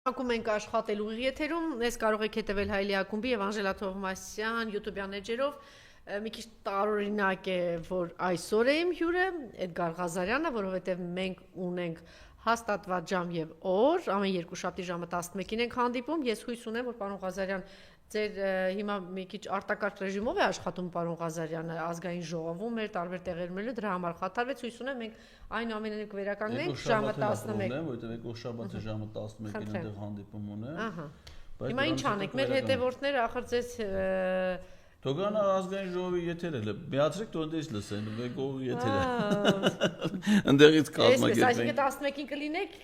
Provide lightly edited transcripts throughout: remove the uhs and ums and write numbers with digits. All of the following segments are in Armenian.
Ակում ենք աշխատելու եթերում, ես կարող եք հետևել Հայլի ակումբի եւ Անժելա Թովմասյան YouTube-յան էջերով, մի քիչ տարօրինակ է, որ այսօր է իմ հյուրը, Էդգար Ղազարյանը, որովհետեւ մենք ունենք հաստատված ժամ եւ օր, ամեն երկուշաբթի ժամը 11-ին ենք հանդիպում, ես հույս ունեմ, որ պարոն Ղազարյան, ձեր հիմա մի քիչ արտակարգ ռեժիմով է աշխատում պարոն Ղազարյանը, ազգային ժողովում էր, տարբեր տեղերում էր, դրա համար խաթարվեց, հույս ունեմ մենք այնուամենայնիվ կվերականգնենք ժամը 11-ին, որտեղ եկող շաբաթը ժամը 11-ին այնտեղ հանդիպում ունեմ։ Ահա։ Հիմա ինչ անենք, մեր հետևորդները ախր ձեզ Թողանա ազգային ժողովի եթերը, միացրեք դու ընդից լսեն, եկող եթերը։ Ընդեղից կազմակերպենք։ Այսինքն 11-ին կլինեք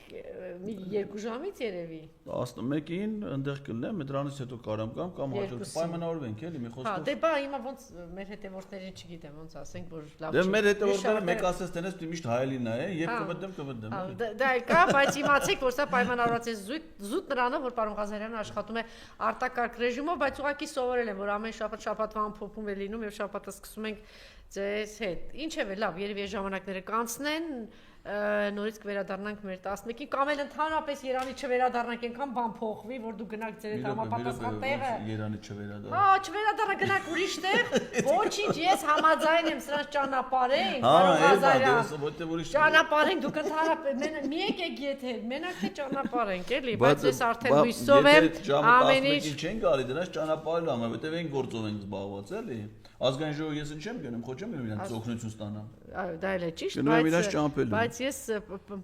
մի 2 ժամից երևի։ 11-ին ընդեղ կլինեմ, դրանից հետո կարամ կամ հաջորդ պայմանավորվենք, էլի մի խոսքով։ Հա, դե բա հիմա ոնց մեր հետևորդներին չգիտեմ, ոնց ասենք, որ լավ չի։ Դե մեր հետևորդները մեկ ասես տենես դու միշտ հայելին է, եւ կմտնեմ։ Դա կա, բայց իմացեք, որ սա պայմանավորված է զուտ նրանով, որ պարոն Ղազարյանը աշխատում է արտակարգ ռեժիմով, բայց ուղղակի սովորել եմ, որ ամեն շաբաթ ամփոփում է լինում եւ շաբաթը սկսում ենք ձեզ հետ։ Ինչեւ է, լավ, երևի այս ժամանակները կանցնեն, նորից կվերադառնանք մեր 11-ին, կամ էլ ընդհանրապես Երանի չվերադառնանք, այնքան բան փոխվի, որ դու գնաք ձեր հետ համապատասխան տեղը։ Երանի չվերադառնանք։ Հա, չվերադառնանք, գնաք ուրիշ տեղ։ Ոչինչ, ես համաձայն եմ, սրանց ճանապարհենք, պարոն Ղազարյան։ Ճանապարհենք, դուք ընդհանրապես մի եկեք եթե, մենակ թե ճանապարհենք, էլի, բայց ես արդեն հույսով եմ, ամեն ինչ չեն գալի, դրանց ճանապարհելու համար, որտեղ այն գործով ենք զբաղված, էլի։ Ազգային ժողովը ես ինչ եմ գնում, խոչեմ գնում իրանց օգնություն ստանամ։ Այո, դա էլ է ճիշտ, բայց ես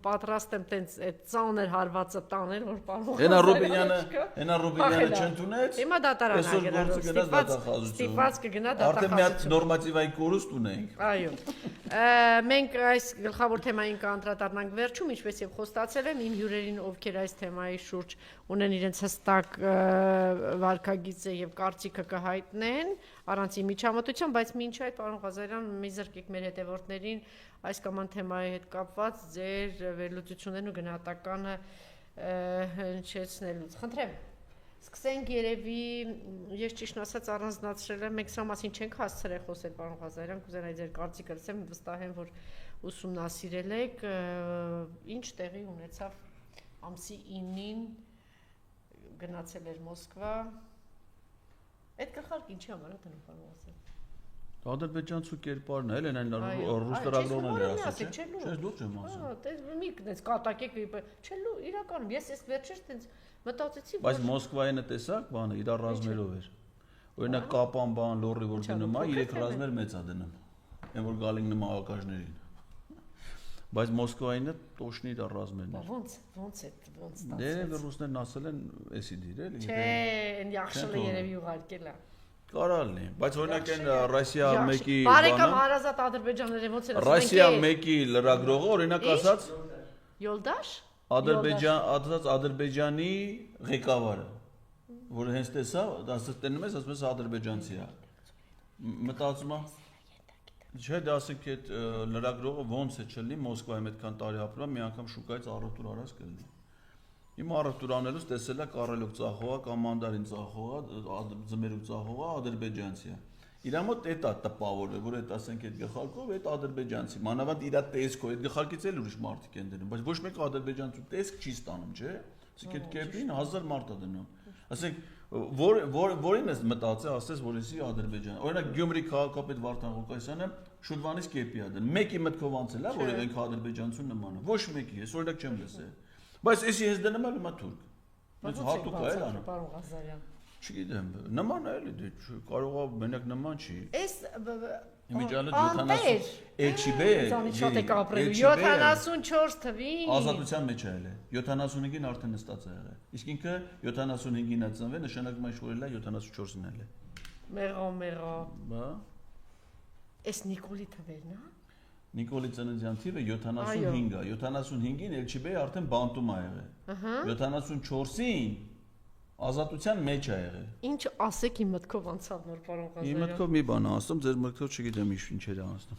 պատրաստ եմ տենց այդ ծանր հարվածը տանել, որ պարոն Հենա Ռուբինյանը չընդունեց։ Հիմա դատարան է գնալու, ստիպված կգնա դատախազություն։ Արդեն մի հատ նորմատիվային կորուստ ունենք։ Այո։ Մենք այս գլխավոր թեմային կանդրադառնանք վերջում, ինչպես եւ խոստացել եմ, իմ հյուրերին, ովքեր այս թեմայի շուրջ ունեն իրենց հստակ վարքագիծը եւ կարծիքը կհայտնեն առանց միջամտության, բայց մինչ այդ պարոն Ղազարյան մի զրկեք մեր հետևորդներին այս կամ այն թեմայի հետ կապված ձեր վերլուծություններն ու գնահատականը հնչեցնելուց։ Խնդրեմ, սկսենք երևի, ես ճիշտ ասած առանձնացրել եմ, մենք սա մասին չենք հասցրել խոսել պարոն Ղազարյան, կուզենայի ձեր կարծիքը լսեմ, վստահ եմ, որ ուսումնասիրել եք, ինչ տեղի ունեցավ ամսի 9-ին գնացել էր Մոսկվա։ Այդ գլխարկը ինչի համար է դնում պարոն Ղազարյան։ Ադրբեջանցու կերպարն է, այն ռուս լրագրողներն են ասել, չէ՞։ Չէ, լուրջ եմ ասում։ Հա, դες մի կնես կատակեք, չէ, իրականում ես վերջերս տենց մտածեցի, բայց Մոսկվայինը տեսակ, բանը իր ռազմերով էր։ Օրինակ կապան բան լորի որ դնում է, 3 ռազմեր մեծ է դնում։ Այն որ գալին նման ակաժներին։ Բայց Մոսկվայինը տոշնի իր ռազմերն էր։ Ոնց ստացվեց։ Դե ռուսներն ասել են, էսի դիր էլի։ Չէ, այն yaxşılı երևի ուղարկել է։ Կարալ լինի, բայց օրինակ այն Ռուսիա 1-ի բարեկամ հարազատ ադրբեջանները ոնց են ասում։ Ռուսիա 1-ի լրագրողը օրինակ ասած Յոլդաշ Ադրբեջանի ղեկավարը, որ հենց տեսա, ասած տենում ես, ասում ես ադրբեջանցի է։ Մտածում եմ Չէ, դա ասենք այդ լրագրողը ոնց է չլինի Մոսկվայում այդքան տարի ապրում, մի անգամ շուկայից առևտուր արած կլինի։ Իմ առևտուր անելուց տեսել է կառելոք ծախողա կամ մանդարին ծախողա, ձմերուկ ծախողա ադրբեջանցի է։ Իրա մոտ էտա տպավորը, որ այդ ասենք այդ գլխարկով այդ ադրբեջանցի, մանավանդ իրա տեսքով, այդ գլխարկից էլ ուրիշ մարդիկ են դնում, բայց ոչ մեկ ադրբեջանցու տեսք չի ստանում, չէ՞։ Ասենք այդ կեպին 1000 մարդ է դնում։ Ասենք որին ես մտածել, ասես որ էսի Ադրբեջան։ Օրինակ Գյումրի քաղաքապետ Վարդան Ղուկասյանը շուտվանից կեպի է դնում։ Մեկի մտքով անցել է, որ այնք ադրբեջանցու նման է։ Ոչ մեկի, ես օրինակ չեմ լսել։ Բայց էսի ես դնում եմ հիմա թուրք։ Բայց հատուկ է անում։ Պարոն Ղազարյան։ Չգիտեմ, նման է էլի, դե կարող է մենակ նման չի։ Էս Իմիջիալը 70 էչիբե շատ եք ապրելու 74 թվին ազատության մեջ է ելը 75-ին արդեն նստած է եղել իսկ ինքը 75-ին է ծնվել նշանակում է շորելա 74-ին էլ է մեղա բա էս Նիկոլի թվերն է Նիկոլի ծննդյան թիվը 75 է 75-ին էչիբե արդեն բանտում է եղել 74-ին Ազատության մեջ է եղել։ Ինչ ասեք իմ մտքով անցավ նոր պարոն Ղազարյան։ Իմ մտքով մի բան ասում, ձեր մտքով չգիտեմ ինչեր է ասում։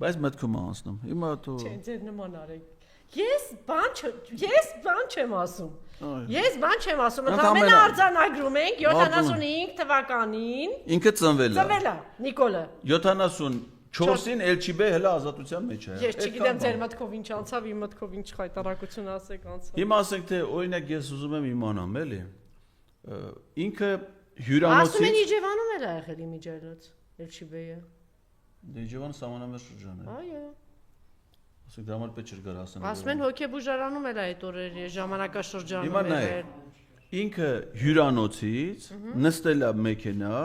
Բայց մտքում է ասում։ Հիմա դու Չէ, ձեր նման արեք։ Ես բան չեմ ասում։ Ես բան չեմ ասում, ընդամենը արձանագրում ենք 75 թվականին։ Ինքը ծնվել է։ Ծնվել է Նիկոլը։ 70 4-ին Elchibay հələ ազատության մեջ է։ Ես չգիտեմ ձեր մտքով ինչ անցավ, իմ մտքով ինչ խայտարակություն ասեք անցավ։ Հիմա ասենք թե օրինակ ես ուզում եմ իմանամ, էլի։ Ինքը Ասում հյուրանոցից են Իջևանում էլ ա եղել Իմիջելոց, Elchibay-ը։ Իջևան սահմանամերձ շրջան է։ Այո։ Ասենք դա համար պետք չէր գար ասեմ։ Ասում են հոգեբուժարանում էլ այդ օրերի ժամանակաշրջանում Հիմա նայ, ինքը հյուրանոցից նստել է մեքենա,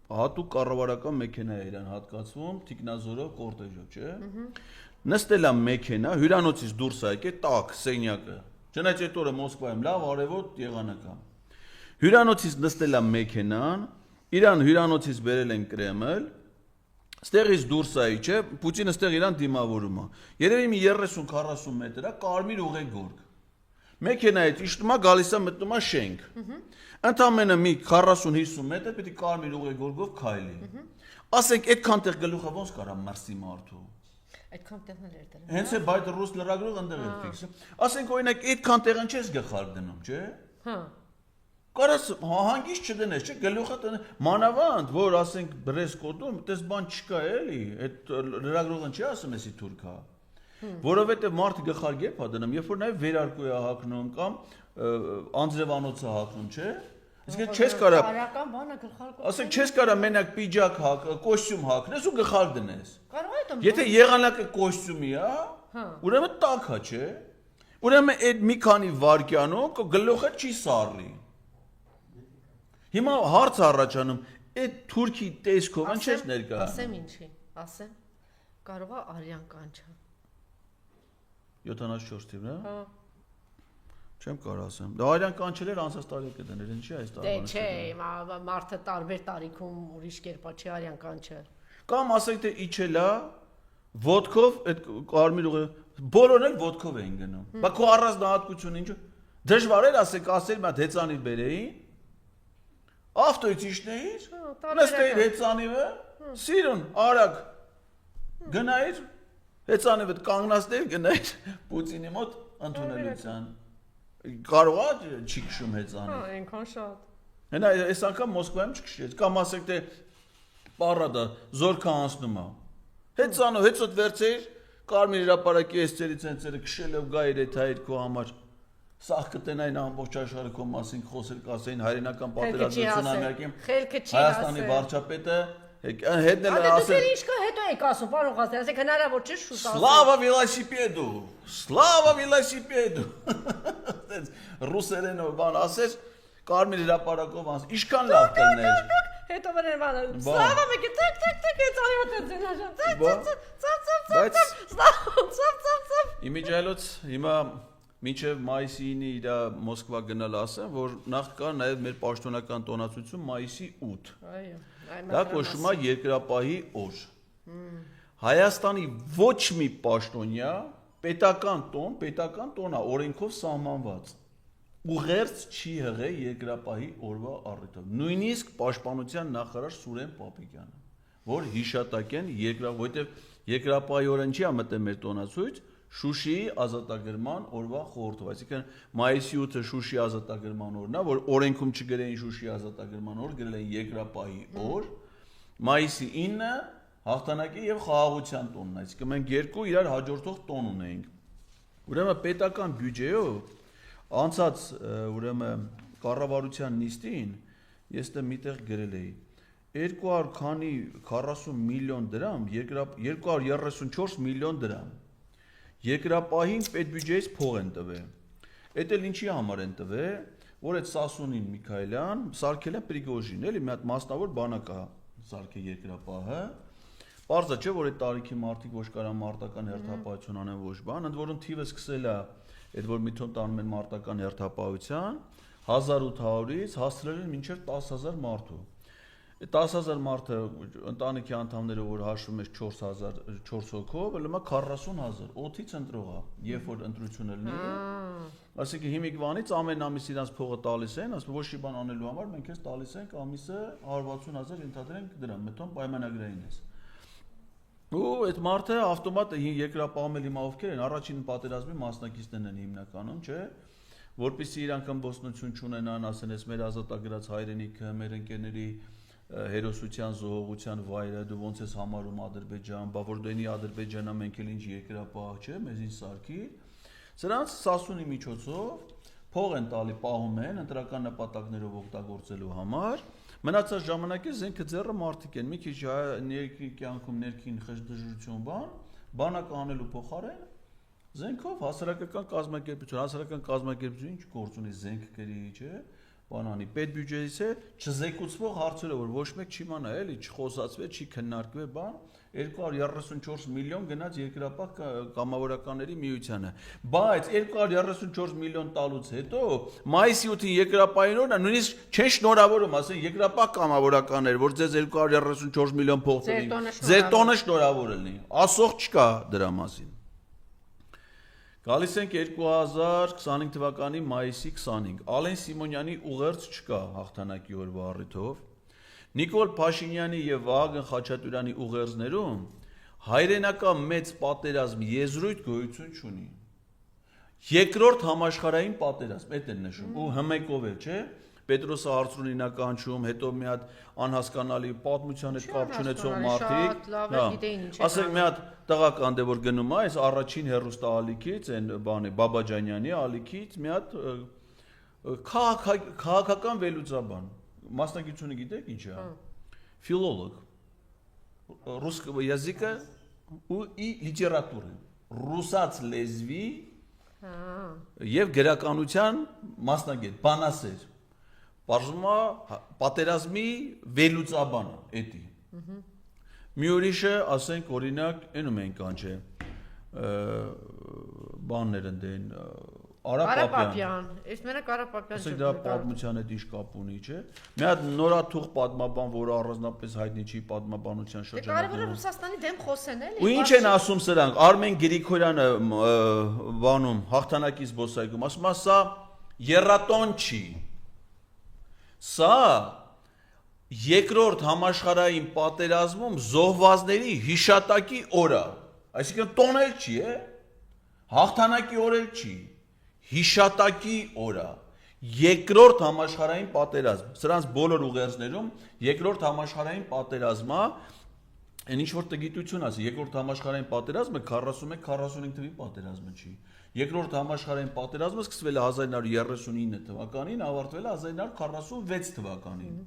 հատուկ կառավարական մեքենա է իրան հատկացվում, թիկնազորով, կորտեժով, չէ։ Նստել է մեքենա, հյուրանոցից դուրս է եկել տակ սենյակը։ Չնայած այդ օրը Մոսկվայում լավ արևոտ եղանակ է։ Հյուրանոցից նստել է մեքենան, իրան հյուրանոցից բերել են Կրեմլ, ստեղից դուրս է, չէ, Պուտինը ստեղ իրան դիմավորում է։ Երևի մի 30-40 մետր է, կարմիր ուղեգորգ։ Մեքենայից իջնում է, գալիս է մտնում է շենք։ Ընդամենը մի 40-50 մետր պետք է կարմիր ուղեգորգով քայլի։ Ասենք այդքան տեղ գլուխը ոնց կարա մրսի մարդու։ Այդքան տեղն էր դրել։ Հենց է բայդ ռուս լրագրող ընդեղ է ֆիքսը։ Ասենք օրինակ այդքան տեղն չես գլխար դնում, չէ։ Հա։ Կարաս հանգիստ չդնես, չէ, գլուխը տնես, մանավանդ, որ ասենք բրեսկոտում, այդպես բան չկա էլի, այդ լրագրողն չի ասում էսի թուրքա, որովհետև մարդը գլխար գեփ է դնում, երբ որ նաև վերարկու է հագնում կամ անձրևանոց է հագնում, չէ, իսկ չես կարա, Արական բանը գլխար կոչել։ ասենք չես կարա մենակ պիջակ հագ, կոստյում հագնես ու գլխար դնես, Կարող է դա։ եթե եղանակը կոստյումի է, ուրեմն տաք է, չէ, ուրեմն այդ մի քանի վայրկյանում գլուխը չի սառի։ Հիմա հարց առաջանում, այդ թուրքի տեսքով ինչ ես ներկայանում։ Ասեմ ինչի, ասեմ։ Կարող է արյան կանչա։ 74 թիվն է։ Հա։ Չեմ կարող ասեմ։ Դա արյան կանչել էր անցած տարի կդներ, ինչի այս Դե տարի։ չէ, մարդը տարբեր տարիքում ուրիշ կերպա չի արյան կանչել։ Կամ ասեք թե իջելա ոդկով այդ կարմիր ուղը բոլորն էլ ոդկով էին գնում։ Բա քո առանձնահատկությունը ինչու։ Դժվար էր ասեք ասել մի հատ հեծանի բերեին։ Ավտոյից իջնեիր, նստեիր հեծանիվը, սիրուն, արագ գնայիր, հեծանիվը կանգնացնեիր, գնայիր Պուտինի մոտ ընդունելության։ Կարող է չի քշում հեծանի։ Հա, այնքան շատ։ Հենա այս անգամ Մոսկվայում չքշեց, կամ ասեք թե պարադա զորքա անցնում է։ Հեծանով հեծոտ վերցեիր, կարմիր հրապարակի էսցերից հենցերը քշելով գայր այդ հայր քո համար։ Սաղ կտենային ամբողջ աշխարհի քո մասին խոսել կասեին հայրենական պատերազմություն ամերիկին Հայաստանի վարչապետը հետնել ասել։ ասել Դե ինչ կա հետո եք ասում, պարոն Ղազարյան, ասեք հնարավոր չէ շուտ ասել։ Slava velosipedу, Slava velosipedу։ Դες ռուսերենով բան ասես կարմիր հրապարակով անց ինչքան լավ կլներ։ Հետո վրան բանը։ Սլավա մեկը տակ այդ արիվա Իմիջայլոց հիմա մինչև մայիսի 9-ը իր Մոսկվա գնալ ասեմ, որ նախ կա նաև մեր պաշտոնական տոնացություն մայիսի 8։ Այո, Դա կոչվում է երկրապահի օր։ Հայաստանի ոչ մի պաշտոնյա պետական տոնը օրենքով սահմանված ուղերձ չի հղել երկրապահի օրվա առիթով։ Նույնիսկ պաշտպանության նախարար Սուրեն Պապիկյանը, որ հիշատակեն որովհետև երկրապահի օրը չի մտել մեր տոնացույց Շուշիի ազատագրման օրվա խորհրդով, այսինքն մայիսի 8-ը Շուշիի ազատագրման օրն է, որ օրենքում չգրեին Շուշիի ազատագրման օր, գրել են երկրապահի օր, մայիսի 9-ը հաղթանակի եւ խաղաղության տոնն է, այսինքն մենք երկու իրար հաջորդող տոն ունեինք։ Ուրեմն պետական բյուջեով անցած ուրեմն կառավարության նիստին ես դե միտեղ գրել էի 200 քանի 40 միլիոն դրամ, 234 միլիոն դրամ Երկրապահին պետբյուջեից փող են տվել։ Էդ էլ ինչի համար են տվել, որ այդ Սասունին Միքայելյան սարքել են Պրիգոժին, էլի մի հատ մասնավոր բանակ է սարքել երկրապահը։ Պարզ է չէ, որ այդ տարիքի մարդիկ ոչ կարան մարտական հերթապահություն անեն ոչ բան, ընդ որում թիվը սկսել է այդ որ մի թոն տանում են մարտական հերթապահության 1800-ից հասցրել են մինչև 10000 մարդու։ 10000 մարդը ընտանիքի անդամները որ հաշվում ես 4 հոգով, ելնա 40000, 8-ից ընտրող է, երբ որ ընտրությունը լինի։ Այսինքն հիմիկվանից ամեն ամիս իրանց փողը տալիս են, ասում ոչ մի բան անելու համար մենք էս տալիս ենք ամիսը 160000 ընդհանրենք դրամ, մտոն պայմանագրային ես։ Ու այդ մարդը ավտոմատ երկրապահում էլ հիմա ովքեր են, առաջին պատերազմի մասնակիցներն են հիմնականում, չէ՞։ Որպեսզի իրանք ամբողջություն չունենան, ասեն, ես մեր ազատագրած հայրենիքը, մեր ընկերների հերոսության զոհողության վայրը, դու ոնց ես համարում Ադրբեջան, բա որ դենի Ադրբեջանը մենք էլ ինչ երկրապահ չէ, մեզին սարքի։ Սրանց Սասունի միջոցով փող են տալի, պահում են ընտրական նպատակներով օգտագործելու համար։ Մնացած ժամանակի զենքը ձեռը մարդիկ են, մի քիչ ներքին կյանքում ներքին խժդժություն բանակ անելու փոխարեն զենքով հասարակական կազմակերպություն ինչ գործ ունի զենք գրի, չէ, բանանի պետ բյուջեից է չզեկուցվող հարցերը, որ ոչ մեկ չիմանա, էլի չխոսացվի, չի քննարկվի, բան 234 միլիոն գնաց երկրապահ կամավորականների միությանը, բայց 234 միլիոն տալուց հետո մայիսի 8-ին երկրապահին օրն նույնիսկ չեն շնորհավորում, ասեն երկրապահ կամավորականներ, որ ձեզ 234 միլիոն փող տվին, ձեր տոնը շնորհավոր լինի, ասող չկա դրա մասին։ Գալիս ենք 2025 թվականի մայիսի 25, Ալեն Սիմոնյանի ուղերձ չկա հաղթանակի օրվա առիթով, Նիկոլ Փաշինյանի եւ Վահագն Խաչատուրյանի ուղերձներում հայրենական մեծ պատերազմ եզրույթ գոյություն չունի։ Երկրորդ համաշխարհային պատերազմ, այդ են նշում, ու հմեկով է, չէ՞, Պետրոսը հարցրուն ինականչում, հետո մի հատ անհասկանալի պատմության հետ կապ չունեցող մարդիկ, ասենք մի հատ տղա կան դե որ գնում է, այս առաջին հերոստա ալիքից, այն բանի Բաբաջանյանի ալիքից մի հատ քաղաքական վերլուծաբան, մասնագիտությունը գիտեք ինչ է, ֆիլոլոգ, ռուսского языка и литературы, ռուսաց լեզվի եւ գրականության մասնագետ, բանասեր, բարձում է պատերազմի վերլուծաբանը, էդի։ Մի ուրիշը, ասենք, օրինակ, էնում են կանչե, բաններ ընդեն, Արապապյան, ես մենակ Արապապյան ասենք դա պատմության հետ ինչ կապ ունի, չէ։ Մի հատ նորաթուղ պատմաբան, որը առանձնապես հայտնի չի պատմաբանության շրջանում։ Կարևորը Ռուսաստանի դեմ խոսեն էլի։ Ու ինչ են ասում սրանք, Արմեն Գրիգորյանը բանում, հաղթանակի զբոսայգում, ասում է սա եռատոն չի։ Սա երկրորդ համաշխարհային պատերազմում զոհվածների հիշատակի օրը, այսինքն տոն էլ չի, հաղթանակի օր էլ չի, հիշատակի օրը, երկրորդ համաշխարհային պատերազմ, սրանց բոլոր ուղերձներում երկրորդ համաշխարհային պատերազմը, այն ինչ որ տգիտություն ասի, երկրորդ համաշխարհային պատերազմը 41-45 թվականի պատերազմը չի, երկրորդ համաշխարհային պատերազմը սկսվել է 1939 թվականին, ավարտվել է 1946 թվականին։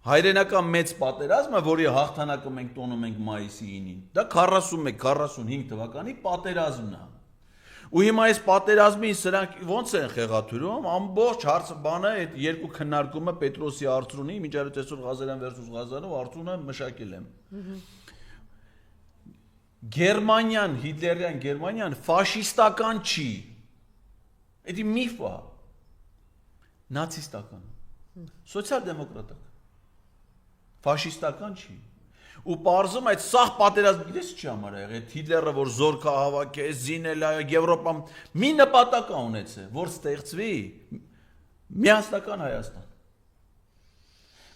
Հայրենական մեծ պատերազմը, որի հաղթանակը մենք տոնում ենք մայիսի 9-ին, դա 41-45 թվականի պատերազմն է։ Ու հիմա այս պատերազմին սրանք ոնց են խեղաթյուրում, ամբողջ հարցը բանը այդ երկու քննարկումը Պետրոսի Արծրունի, միջարից այսօր Ղազարյան versus Ղազարով Արծրունը մշակել եմ։ Գերմանիան, հիտլերյան Գերմանիան ֆաշիստական չի։ Դա միֆ է։ Նացիստական։ Սոցիալ-դեմոկրատական։ Ֆաշիստական չի։ Ու պարզում այդ սաղ պատերազմ գիտես չի համար եղել, այդ Հիտլերը որ զորքա հավաքեց, զինել է Եվրոպան, մի նպատակ ունեցել, որ ստեղծվի միասնական Հայաստան։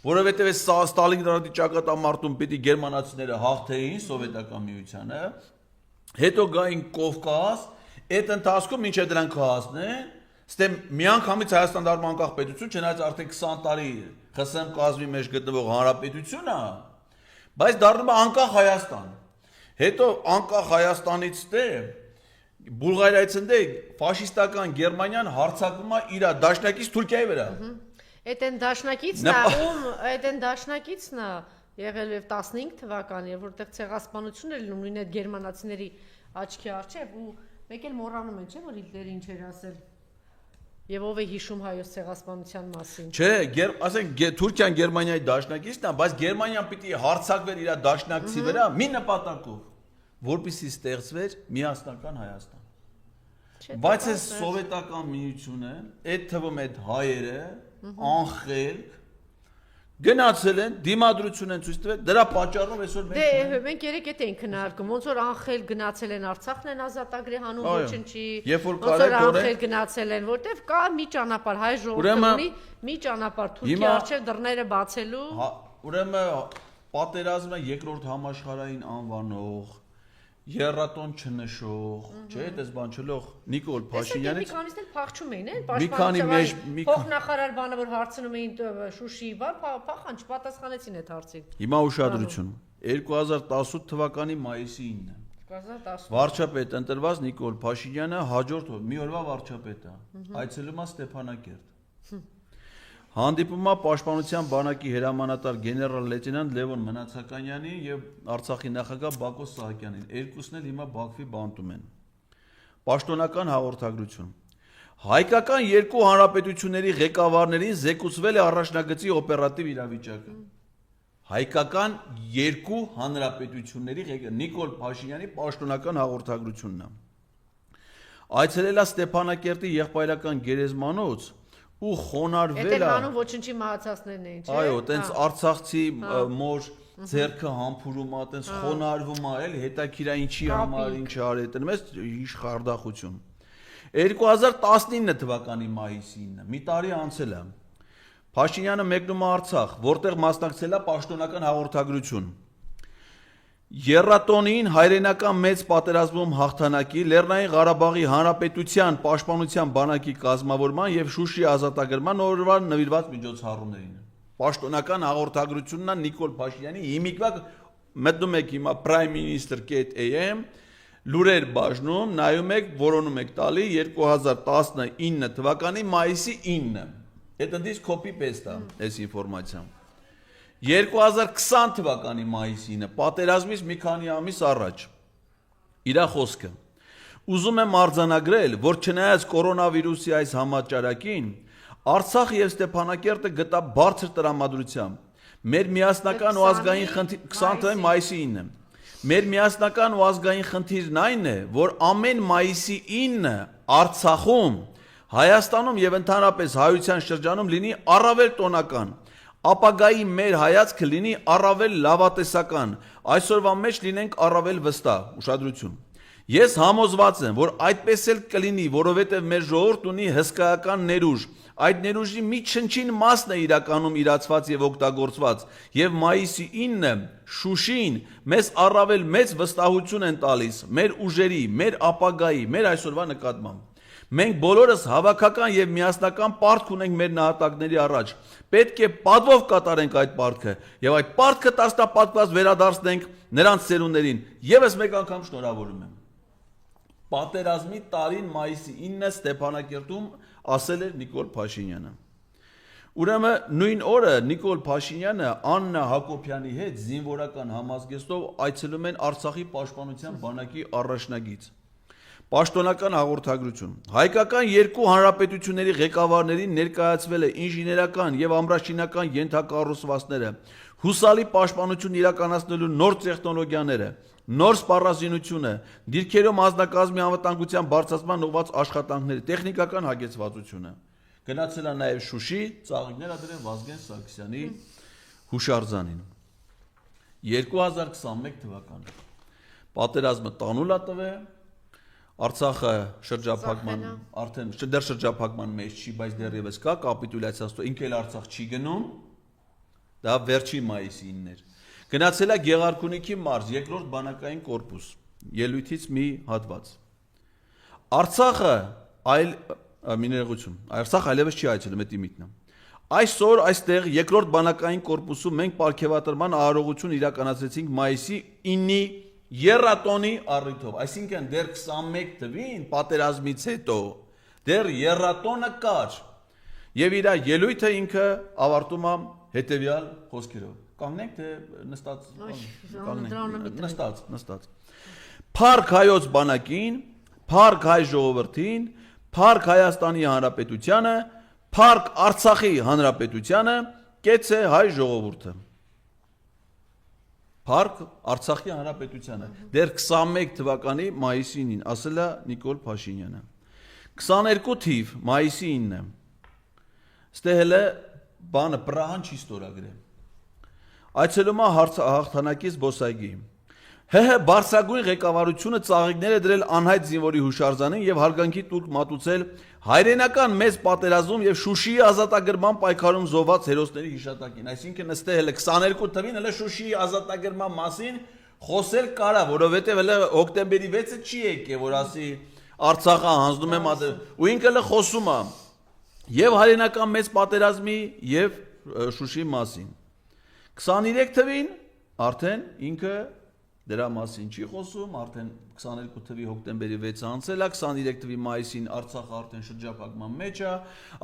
Որովհետև այս Ստալինգրադի ճակատամարտում պիտի գերմանացիները հաղթեին սովետական միությանը, հետո գային Կովկաս, այդ ընթացքում ինչ է դրանք հասնեն, ստե միանգամից Հայաստան դառնում անկախ պետություն, չնայած արդեն 20 տարի ԽՍՀՄ կազմի մեջ գտնվող հանրապետություն է, բայց դառնում է անկախ Հայաստան։ Հետո անկախ Հայաստանից դե Բուլղարիայից դե ֆաշիստական Գերմանիան հարձակվում է իր դաշնակից Թուրքիայի վրա։ Այդեն դաշնակիցն է եղել է 15 թվականին, որտեղ ցեղասպանություն էր լինում նույն այդ գերմանացիների աչքի առջև ու մեկ էլ մոռանում են, չէ՞ որ Հիտլերը ինչ էր ասել։ Եվ ով է հիշում հայոց ցեղասպանության մասին։ Չէ, ասենք Թուրքիան Գերմանիայի դաշնակիցն է, բայց Գերմանիան պիտի հարձակվեր իր դաշնակցի վրա մի նպատակով, որպեսզի ստեղծվեր միասնական Հայաստան։ Բայց այս սովետական միությունը, այդ թվում այդ հայերը, անխելք գնացել են, դիմադրություն են ցույց տվել, դրա պատճառով այսօր մենք երեք էդ ենք քննարկում, ոնց որ անխել գնացել են Արցախն են ազատագրի հանուն ոչնչի, ոնց որ անխել գնացել են, որտեվ կա մի ճանապարհ հայ ժողովրդի, մի ճանապարհ Թուրքիայի առջև դռները բացելու։ Ուրեմն պատերազմը երկրորդ համաշխարհային անվանող Երրատոն չնշող, չէ՞, դες բան չլող Նիկոլ Փաշինյանից։ Մի քանիսն էլ փախչում էին, Մի քանի փոխնախարար բանը որ հարցնում էին Շուշիի բան, փախան չպատասխանեցին այդ հարցին։ Հիմա ուշադրություն։ 2018 թվականի մայիսի 9-ը։ 2010 Վարչապետ ընտրված Նիկոլ Փաշինյանը հաջորդ մի օրվա վարչապետ է։ Այցելում է Ստեփանակերտ։ Հանդիպում է Պաշտպանության բանակի հրամանատար գեներալ լեյտենանտ Լևոն Մնացականյանին եւ Արցախի նախագահ Բակո Սահակյանին։ Երկուսն էլ հիմա Բաքվի բանտում են։ Պաշտոնական հաղորդագրություն։ Հայկական երկու հանրապետությունների ղեկավարներին զեկուցվել է առաջնագծի օպերատիվ իրավիճակը։ Հայկական երկու հանրապետությունների Նիկոլ Փաշինյանի պաշտոնական հաղորդագրությունն է։ Այցելել է Ստեփանակերտի եղբայրական գերեզմանոց ու խոնարհվել է։ Այդ հանում ոչնչի մահացածներն էին, չէ՞։ Այո, տենց արցախցի մոր ձերքը համբուրում է, տենց խոնարհվում է, էլ հետաքրքիր է ինչի համար ինչ արել, տենց իշխարդախություն։ 2019 թվականի մայիսի 9-ը, մի տարի անցել է։ Փաշինյանը մեկնում է Արցախ, որտեղ մասնակցել է պաշտոնական հաղորդագրություն։ Երրատոնին հայրենական մեծ պատերազմում հաղթանակի, Լեռնային Ղարաբաղի Հանրապետության պաշտպանության բանակի կազմավորման եւ Շուշի ազատագրման օրվա նվիրված միջոցառումներին։ Պաշտոնական հաղորդագրությունն է Նիկոլ Փաշինյանի հիմիկվա մտնում եք հիմա primeminister.am լուրեր բաժնում, նայում եք, որոնում եք տալի 2019 թվականի մայիսի 9-ը։ Այդ ընդից copy paste է այս ինֆորմացիան։ 2020 թվականի մայիսի 9-ը, պատերազմից մի քանի ամիս առաջ։ Իրա խոսքը։ Ուզում եմ արձանագրել, որ չնայած կորոնավիրուսի այս համաճարակին, Արցախ եւ Ստեփանակերտը գտա բարձր տրամադրությամբ։ Մեր միասնական ու ազգային խնդիր 20 մայիսի 9-ը։ Մեր միասնական ու ազգային խնդիրն այն է, որ ամեն մայիսի 9-ը Արցախում, Հայաստանում եւ ընդհանրապես հայության շրջանում լինի առավել տոնական, ապագայի մեր հայացքը լինի առավել լավատեսական, այսօրվա մեջ լինենք առավել վստահ, ուշադրություն։ Ես համոզված եմ, որ այդպես էլ կլինի, որովհետեւ մեր ժողովուրդն ունի հսկայական ներուժ, այդ ներուժի մի չնչին մասն է իրականում իրացված եւ օգտագործված, եւ մայիսի 9-ը Շուշին մեզ առավել մեծ վստահություն են տալիս մեր ուժերի, մեր ապագայի, մեր այսօրվա նկատմամբ։ Մենք բոլորս հավաքական եւ միասնական պարտք ունենք մեր նահատակների առաջ։ Պետք է պատվով կատարենք այդ պարտքը եւ այդ պարտքը տասնապատկված վերադարձնենք նրանց ծերուններին։ Եվս մեկ անգամ շնորհավորում եմ։ Պատերազմի տարին մայիսի 9-ը Ստեփանակերտում ասել էր Նիկոլ Փաշինյանը։ Ուրեմն նույն օրը Նիկոլ Փաշինյանը Աննա Հակոբյանի հետ զինվորական համազգեստով այցելում են Արցախի պաշտպանության բանակի առաջնագիծ։ Պաշտոնական հաղորդագրություն։ Հայկական երկու հանրապետությունների ղեկավարներին ներկայացվել է ինժեներական եւ ամրաշինական ենթակառուցվածքները, հուսալի պաշտպանություն իրականացնելու նոր տեխնոլոգիաները, նոր սպառազինությունը, դիրքերում անձնակազմի անվտանգության բարձրացման ուղղված աշխատանքները, տեխնիկական հագեցվածությունը։ Գնացել է նաեւ Շուշի, ծաղիկներ դրել Վազգեն Սարգսյանի հուշարձանին։ 2021 թվական։ Պատերազմը տանուլ է տվել Արցախը շրջափակման արդեն դեռ շրջափակման մեջ չի, բայց դեռևս կա կապիտուլյացիա, ինքը էլ Արցախ չի գնում։ Դա վերջի մայիսի 9-ն էր։ Գնացել է Գեղարքունիքի մարզ, երկրորդ բանակային կորպուս, ելույթից մի հատված։ Արցախը Արցախ այլևս չի այցելում, դա իմիջն է։ Այսօր այստեղ երկրորդ բանակային կորպուսում մենք պարգևատրման արարողություն իրականացրեցինք մայիսի 9-ի Երրատոնի առիթով, այսինքն դեռ 21 թվին պատերազմից հետո դեռ երրատոնը կար եւ իր ելույթը ինքը ավարտում է հետեւյալ խոսքերով։ Կանգնենք թե նստած։ Փառք հայոց բանակին, փառք հայ ժողովրդին, փառք Հայաստանի Հանրապետությանը, փառք Արցախի Հանրապետությանը, կեցե հայ ժողովուրդը։ Փառք Արցախի Հանրապետությանը։ Դեռ 21 թվականի մայիսի 9-ին ասել է Նիկոլ Փաշինյանը։ 22 թիվ մայիսի 9-ը։ Ստե հələ բանը Պրահան չի ստորագրել։ Այցելում է հաղթանակի զբոսայգի։ ՀՀ բարձրագույն ղեկավարությունը ծաղիկներ է դրել անհայտ զինվորի հուշարձանին եւ հարգանքի տուր մատուցել հայրենական մեծ պատերազմում եւ Շուշիի ազատագրման պայքարում զոհված հերոսների հիշատակին։ Այսինքն ըստ հələ 22 թվին հələ Շուշիի ազատագրման մասին Խոսել կարա, որովհետև հələ հոկտեմբերի 6-ը չի եկե, որ ասի Արցախը հանձնում եմ ու ինքը հələ խոսում է եւ հայրենական մեծ պատերազմի եւ Շուշի մասին 23 թվին արդեն ինքը դրա մասին չի խոսում, արդեն 22 թվի հոկտեմբերի 6-ը անցել է, 23 թվի մայիսին Արցախը արդեն շրջափակման մեջ է,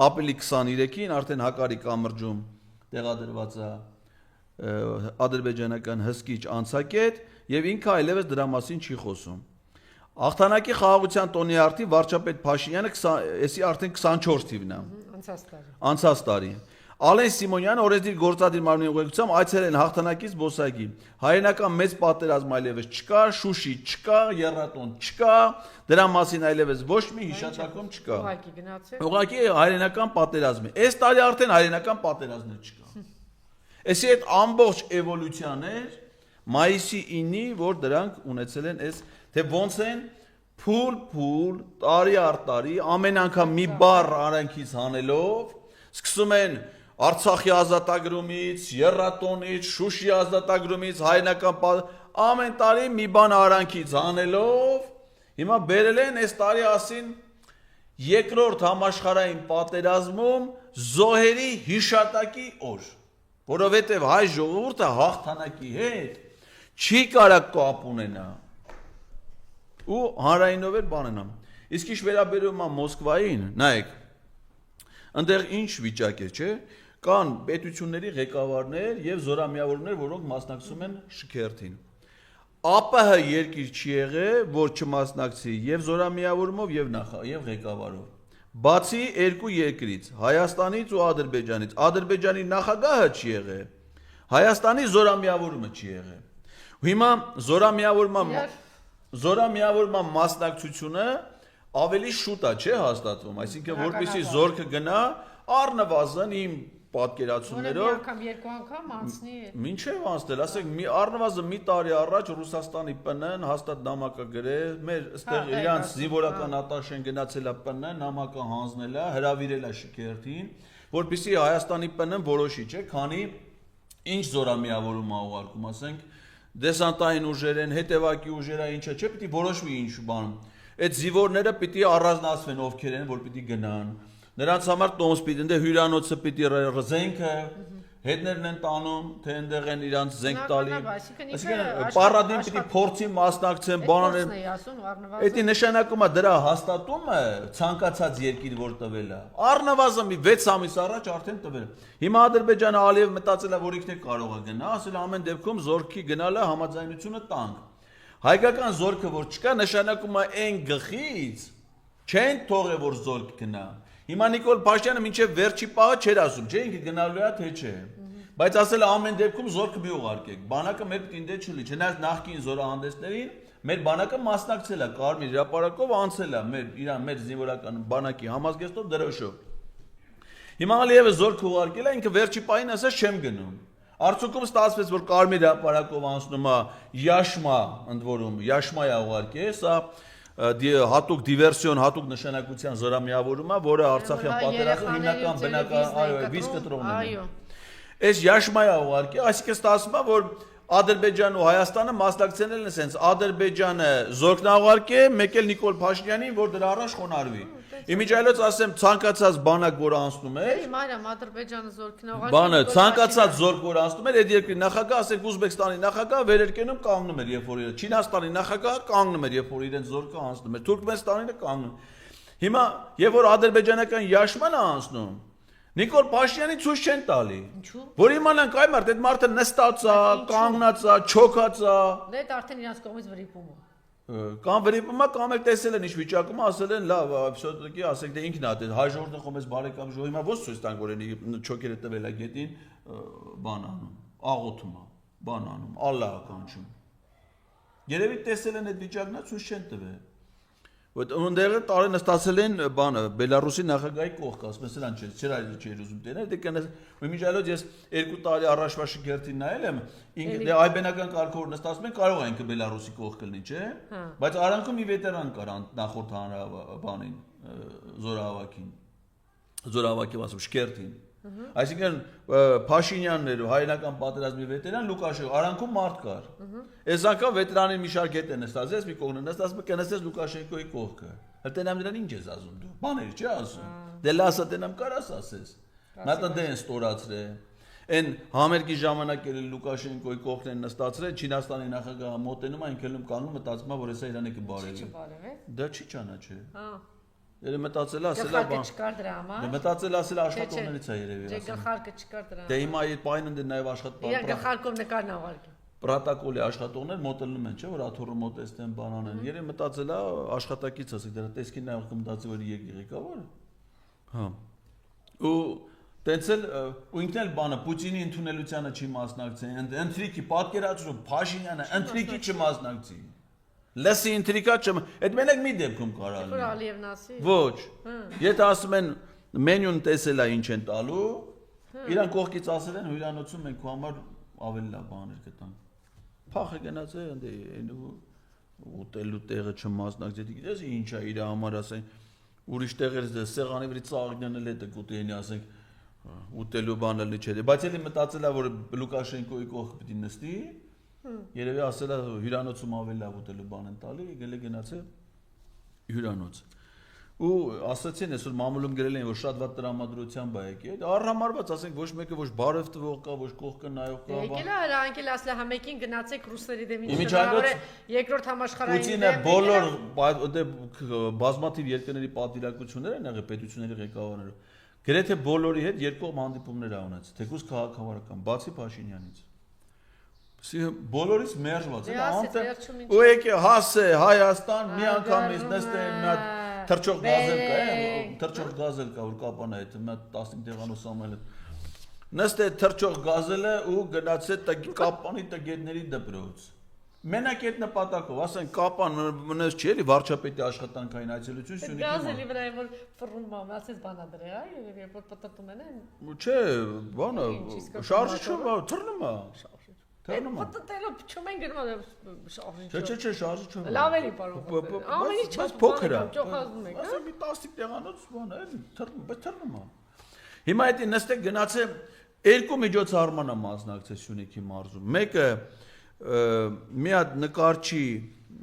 ապրիլի 23-ին արդեն Հակարի կամրջում տեղադրված է ադրբեջանական հսկիչ անցակետ եւ ինքը այլևս դրա մասին չի խոսում։ Աղթանակի խաղաղության տոնի արդի վարչապետ Փաշինյանը էսի արդեն 24 թիվն է։ Անցած տարի։ Ալեն Սիմոնյանը օրենսդիր գործադիր մարմնի ուղեկցությամբ այցելել են հաղթանակից զբոսայգի։ Հայրենական մեծ պատերազմ այլևս չկա, Շուշի չկա, Եռատոն չկա, դրա մասին այլևս ոչ մի հիշատակում չկա։ Ուղղակի հայրենական պատերազմ է։ Այս տարի արդեն հայրենական պատերազմներ չկա։ Էսի այդ ամբողջ էվոլյուցիան էր մայիսի 9-ի, որ դրանք ունեցել են այս թե ոնց են փուլ տարի առ տարի ամեն անգամ մի բառ արանքից հանելով սկսում են Արցախի ազատագրումից, Եռատոնից, Շուշի ազատագրումից, հայրենական ամեն տարի մի բան արանքից հանելով հիմա բերել են այս տարի ասին երկրորդ համաշխարհային պատերազմում զոհերի հիշատակի օր, որովհետև հայ ժողովուրդը հաղթանակի հետ չի կարող կապ ունենա ու հանրայինով էր բանենա։ Իսկ ինչ վերաբերում է Մոսկվային, նայեք, այնտեղ ինչ վիճակ է, չէ՞։ Կան պետությունների ղեկավարներ եւ զորամիավորներ, որոնք մասնակցում են շքերթին։ ԱՊՀ երկիր չի եղել, որ չմասնակցի եւ զորամիավորումով եւ ղեկավարով։ Բացի երկու երկրից, Հայաստանից ու Ադրբեջանից, Ադրբեջանի նախագահը չի եղել, Հայաստանի զորամիավորումը չի եղել։ Հիմա զորամիավորման մասնակցությունը ավելի շուտ է, չէ՞ հաստատվում, այսինքն որպեսզի զորքը գնա առնվազն իմ պատկերացումներով մի անգամ երկու անգամ անցնի մինչև անցնել, ասենք մի առնվազն մի տարի առաջ Ռուսաստանի ՊՆ-ն հաստատ նամակը գրել, մեր այստեղ իրանց զինվորական ատաշեն գնացել է ՊՆ, նամակը հանձնել է, հրավիրել է շքերթին, որպեսզի Հայաստանի ՊՆ-ն որոշի, չէ՞, քանի ինչ զորամիավորում է ուղարկում, ասենք դեսանտային ուժեր են, հետևակի ուժերը ինչա, չէ՞, պիտի որոշվի ինչ բան։ Այդ զինվորները պիտի առանձնացվեն ովքեր են, որ պիտի գնան։ Նրանց համար տոմս պիտի, ընդ հյուրանոցը պիտի զենքը, հետներն են տանում, թե այնտեղ են իրանց զենք տալի։ Այսինքն պարադին պիտի փորձի մասնակցեն, բանաներ։ Էդի նշանակում է դրա հաստատումը ցանկացած երկիր որ տվել է։ Առնվազն մի 6 ամիս առաջ արդեն տվել։ Հիմա Ադրբեջանը Ալիև մտածել է, որ ինքն է կարող է գնա, ասել ամեն դեպքում զորքի գնալը համաձայնությունը տանք։ Հայկական զորքը որ չկա, նշանակում է այն գլխից չեն թողել որ զորք գնա։ Հիմա Նիկոլ Փաշինյանը մինչև վերջի պահը չէր ասում, չէ՞ ինքը գնալու է թե չէ։ Բայց ասել է ամեն դեպքում զորքը մի ուղարկեք։ Բանակը մեր պիտի չլի, չնայած նախկին զորահանդեսներին մեր բանակը մասնակցել է Կարմիր հրապարակով անցել է մեր զինվորական բանակի համազգեստով դրոշով։ Հիմա Ալիևը զորքը ուղարկել է, ինքը վերջի պահին ասաց չեմ գնում։ Արդյունքում ստացվեց, որ Կարմիր հրապարակով անցնում է Յաշմա, ընդ որում Յաշմայա ուղարկել, սա հատուկ դիվերսիոն, հատուկ նշանակության զորամիավորում է, որը Արցախյան պատերազմի հիմնական բնական վիզ կտրողն է։ Այս Յաշմայա ուղարկել, այսինքն ստացվում է, որ Ադրբեջանն ու Հայաստանը մասնակցել են ասենց Ադրբեջանը զորքն ուղարկել, մեկ էլ Նիկոլ Փաշինյանին, որ դրա առաջ խոնարհվի։ Իմիջիայլոց ասեմ ցանկացած բանակ որ անցնում է։ Հիմա Ադրբեջանը զորքն ուղարկել։ Բանը ցանկացած զորք որ անցնում էր, այդ երկրի նախագահ, ասենք Ուզբեկստանի նախագահ վերերկենում կանգնում էր, երբ որ իրը Չինաստանի նախագահը կանգնում էր, երբ որ իրենց զորքը անցնում էր, Թուրքմենստանինը կանգնում։ Հիմա երբ որ ադրբեջանական Յաշմանը անցնում, Նիկոլ Փաշինյանի ցույց չեն տալի։ Ինչու՞։ Որ իմանանք այ մարդ, այդ մարդը նստած է, կանգնած է, չոքած է։ Դա արդեն իրանց կողմից վրիպում է։ Կամ վրիպում է, կամ էլ տեսել են ինչ վիճակում է, ասել են լավ, absolutely, ասենք դե ինքն է դե հայ ժողովուրդը խոմես բարեկամ ժողովի, հիմա ո՞նց ցույց տանք որ են չոքերը տվել է գետին, բան անում, աղոթում է, բան անում, Ալլահը կանչում։ Երևի տեսել են այդ վիճակն է, ցույց չեն տվել։ Որ ունդերը տարի նստածել են բանը Բելարուսի նախագահի կողքը, ասում են սրան չէր ուզում տենել, դե կնես իմիջիայլոց ես 2 տարի առաջվա շքերթին նայել եմ, ինքը դե այբենական կարգով նստածում են կարող է ինքը Բելարուսի կողքը լինի, չէ՞։ Բայց արանքում մի վետերան կար նախորդ հանրաբանին, զորահավաքին, ասում շքերթին։ Այսինքն Փաշինյաններ ու հայրենական պատերազմի վետերան Լուկաշենկո արանքում մարդ կար։ Այս անգամ վետերանի մի շարք հետ են նստած, ես մի կողմն նստած, կնստես Լուկաշենկոյի կողքը։ Հրտենամ դրան ինչ ես ասում դու։ Բաներ չի ասում։ Դե լասա տենամ կարաս ասես։ Մատը դեն ստորացրե։ Այն համերգի ժամանակ էլ Լուկաշենկոյի կողքն են նստածրել, Չինաստանի նախագահը մոտենում այն քելում կանգնում մտածում որ հեսա իրանը կբարելի։ Դա չի ճանաչի։ Երբ մտածել ասելա բան։ Չկար դրա համար։ Դե մտածել ասել աշխատողներից է երևի ասել։ Դե գլխարկը չկար դրա։ Դե հիմա այդ պայնն դե նաև աշխատող։ Իր գլխարկով նկարն ավարկի։ Պրոտոկոլի աշխատողներ մոտենում են, չէ՞ որ աթոռը մոտեստեն բանան են։ Երբ մտածելա աշխատակից ասեք դրա տեսքին նաև կմտածի որ ղեկավարը։ Հա։ Ու Տենցել ու ինքն էլ բանը Պուտինի ընդունելությանը չի մասնակցի, ընտրիկի պատկերացրու Փաշինյանը ընտրիկի չմասնակցի։ Լսի ընտրիկա չմ, այդ մենակ մի դեպքում կարա լինի։ Որ Ալիևն ասի։ Ոչ։ Եթե ասում են մենյուն տեսելա ինչ են տալու, իրան կողքից ասել են հյուրանոցում մենք քո համար ավելի լավ բաներ կտանք։ Փախը գնաց է ընդ ուտելու տեղը չմասնակցի, գիտես ինչա իր համար ասեն ուրիշ տեղերից սեղանի վրա ծաղիկներն էլ է դուտենի ասենք ուտելու բանը լի չէ, բայց էլի մտածելա որ Լուկաշենկոյի կողքը պիտի նստի, երևի ասելա հյուրանոցում ավելի լավ ուտելու բան են տալի, գնաց է հյուրանոց։ Ու ասացին այսօր մամուլում գրել են որ շատ վատ տրամադրությամբ է եկել, առհամարված ասենք ոչ մեկը ոչ բարև տվող կա, ոչ կողքը նայող կա։ Եկել է հրանք էլ ասել համեկին գնացեք ռուսերի դեմ ինչ Իմիջիայլոց երկրորդ համաշխարհային Պուտինը բոլոր բազմաթիվ երկրների պատվիրակություններ են եղել պետությունների ղեկավարները։ Գրեթե բոլորի հետ երկկողմ հանդիպումներ ա ունեցել, թեկուզ քաղաքավարական, բացի Փաշինյանից։ Բոլորից մերժված է, անտեմ ու եկե հասե Հայաստան մի անգամից նստեն մի հատ թրջող գազել կա, թրջող գազել կա որ կապանա այդ մի հատ 15 տեղանոց ամել է։ Նստե թրջող գազելը ու գնացե կապանի տգետների դպրոց։ Մենակ այդ նպատակով, ասենք կապան մնաց չի էլի վարչապետի աշխատանքային այցելություն Սյունիքի։ Գազելի վրա որ ֆռում ա, ասես բանա դրա, երբ որ պատտում են։ Չէ, բանը շարժիչը թռնում է։ Թռնում է։ Պատտելը փչում են գնում շարժիչը։ Չէ, շարժիչը։ Լավ էլի պարոն։ Ամեն ինչ փոքր է։ Ճոխազդում եք։ Ասա մի 10 տեղանոց բան է, թռնում է։ Հիմա այդ նստեք գնացե երկու միջոցառման է մասնակցել Սյունիքի մարզում։ Մեկը մի հատ նկարչի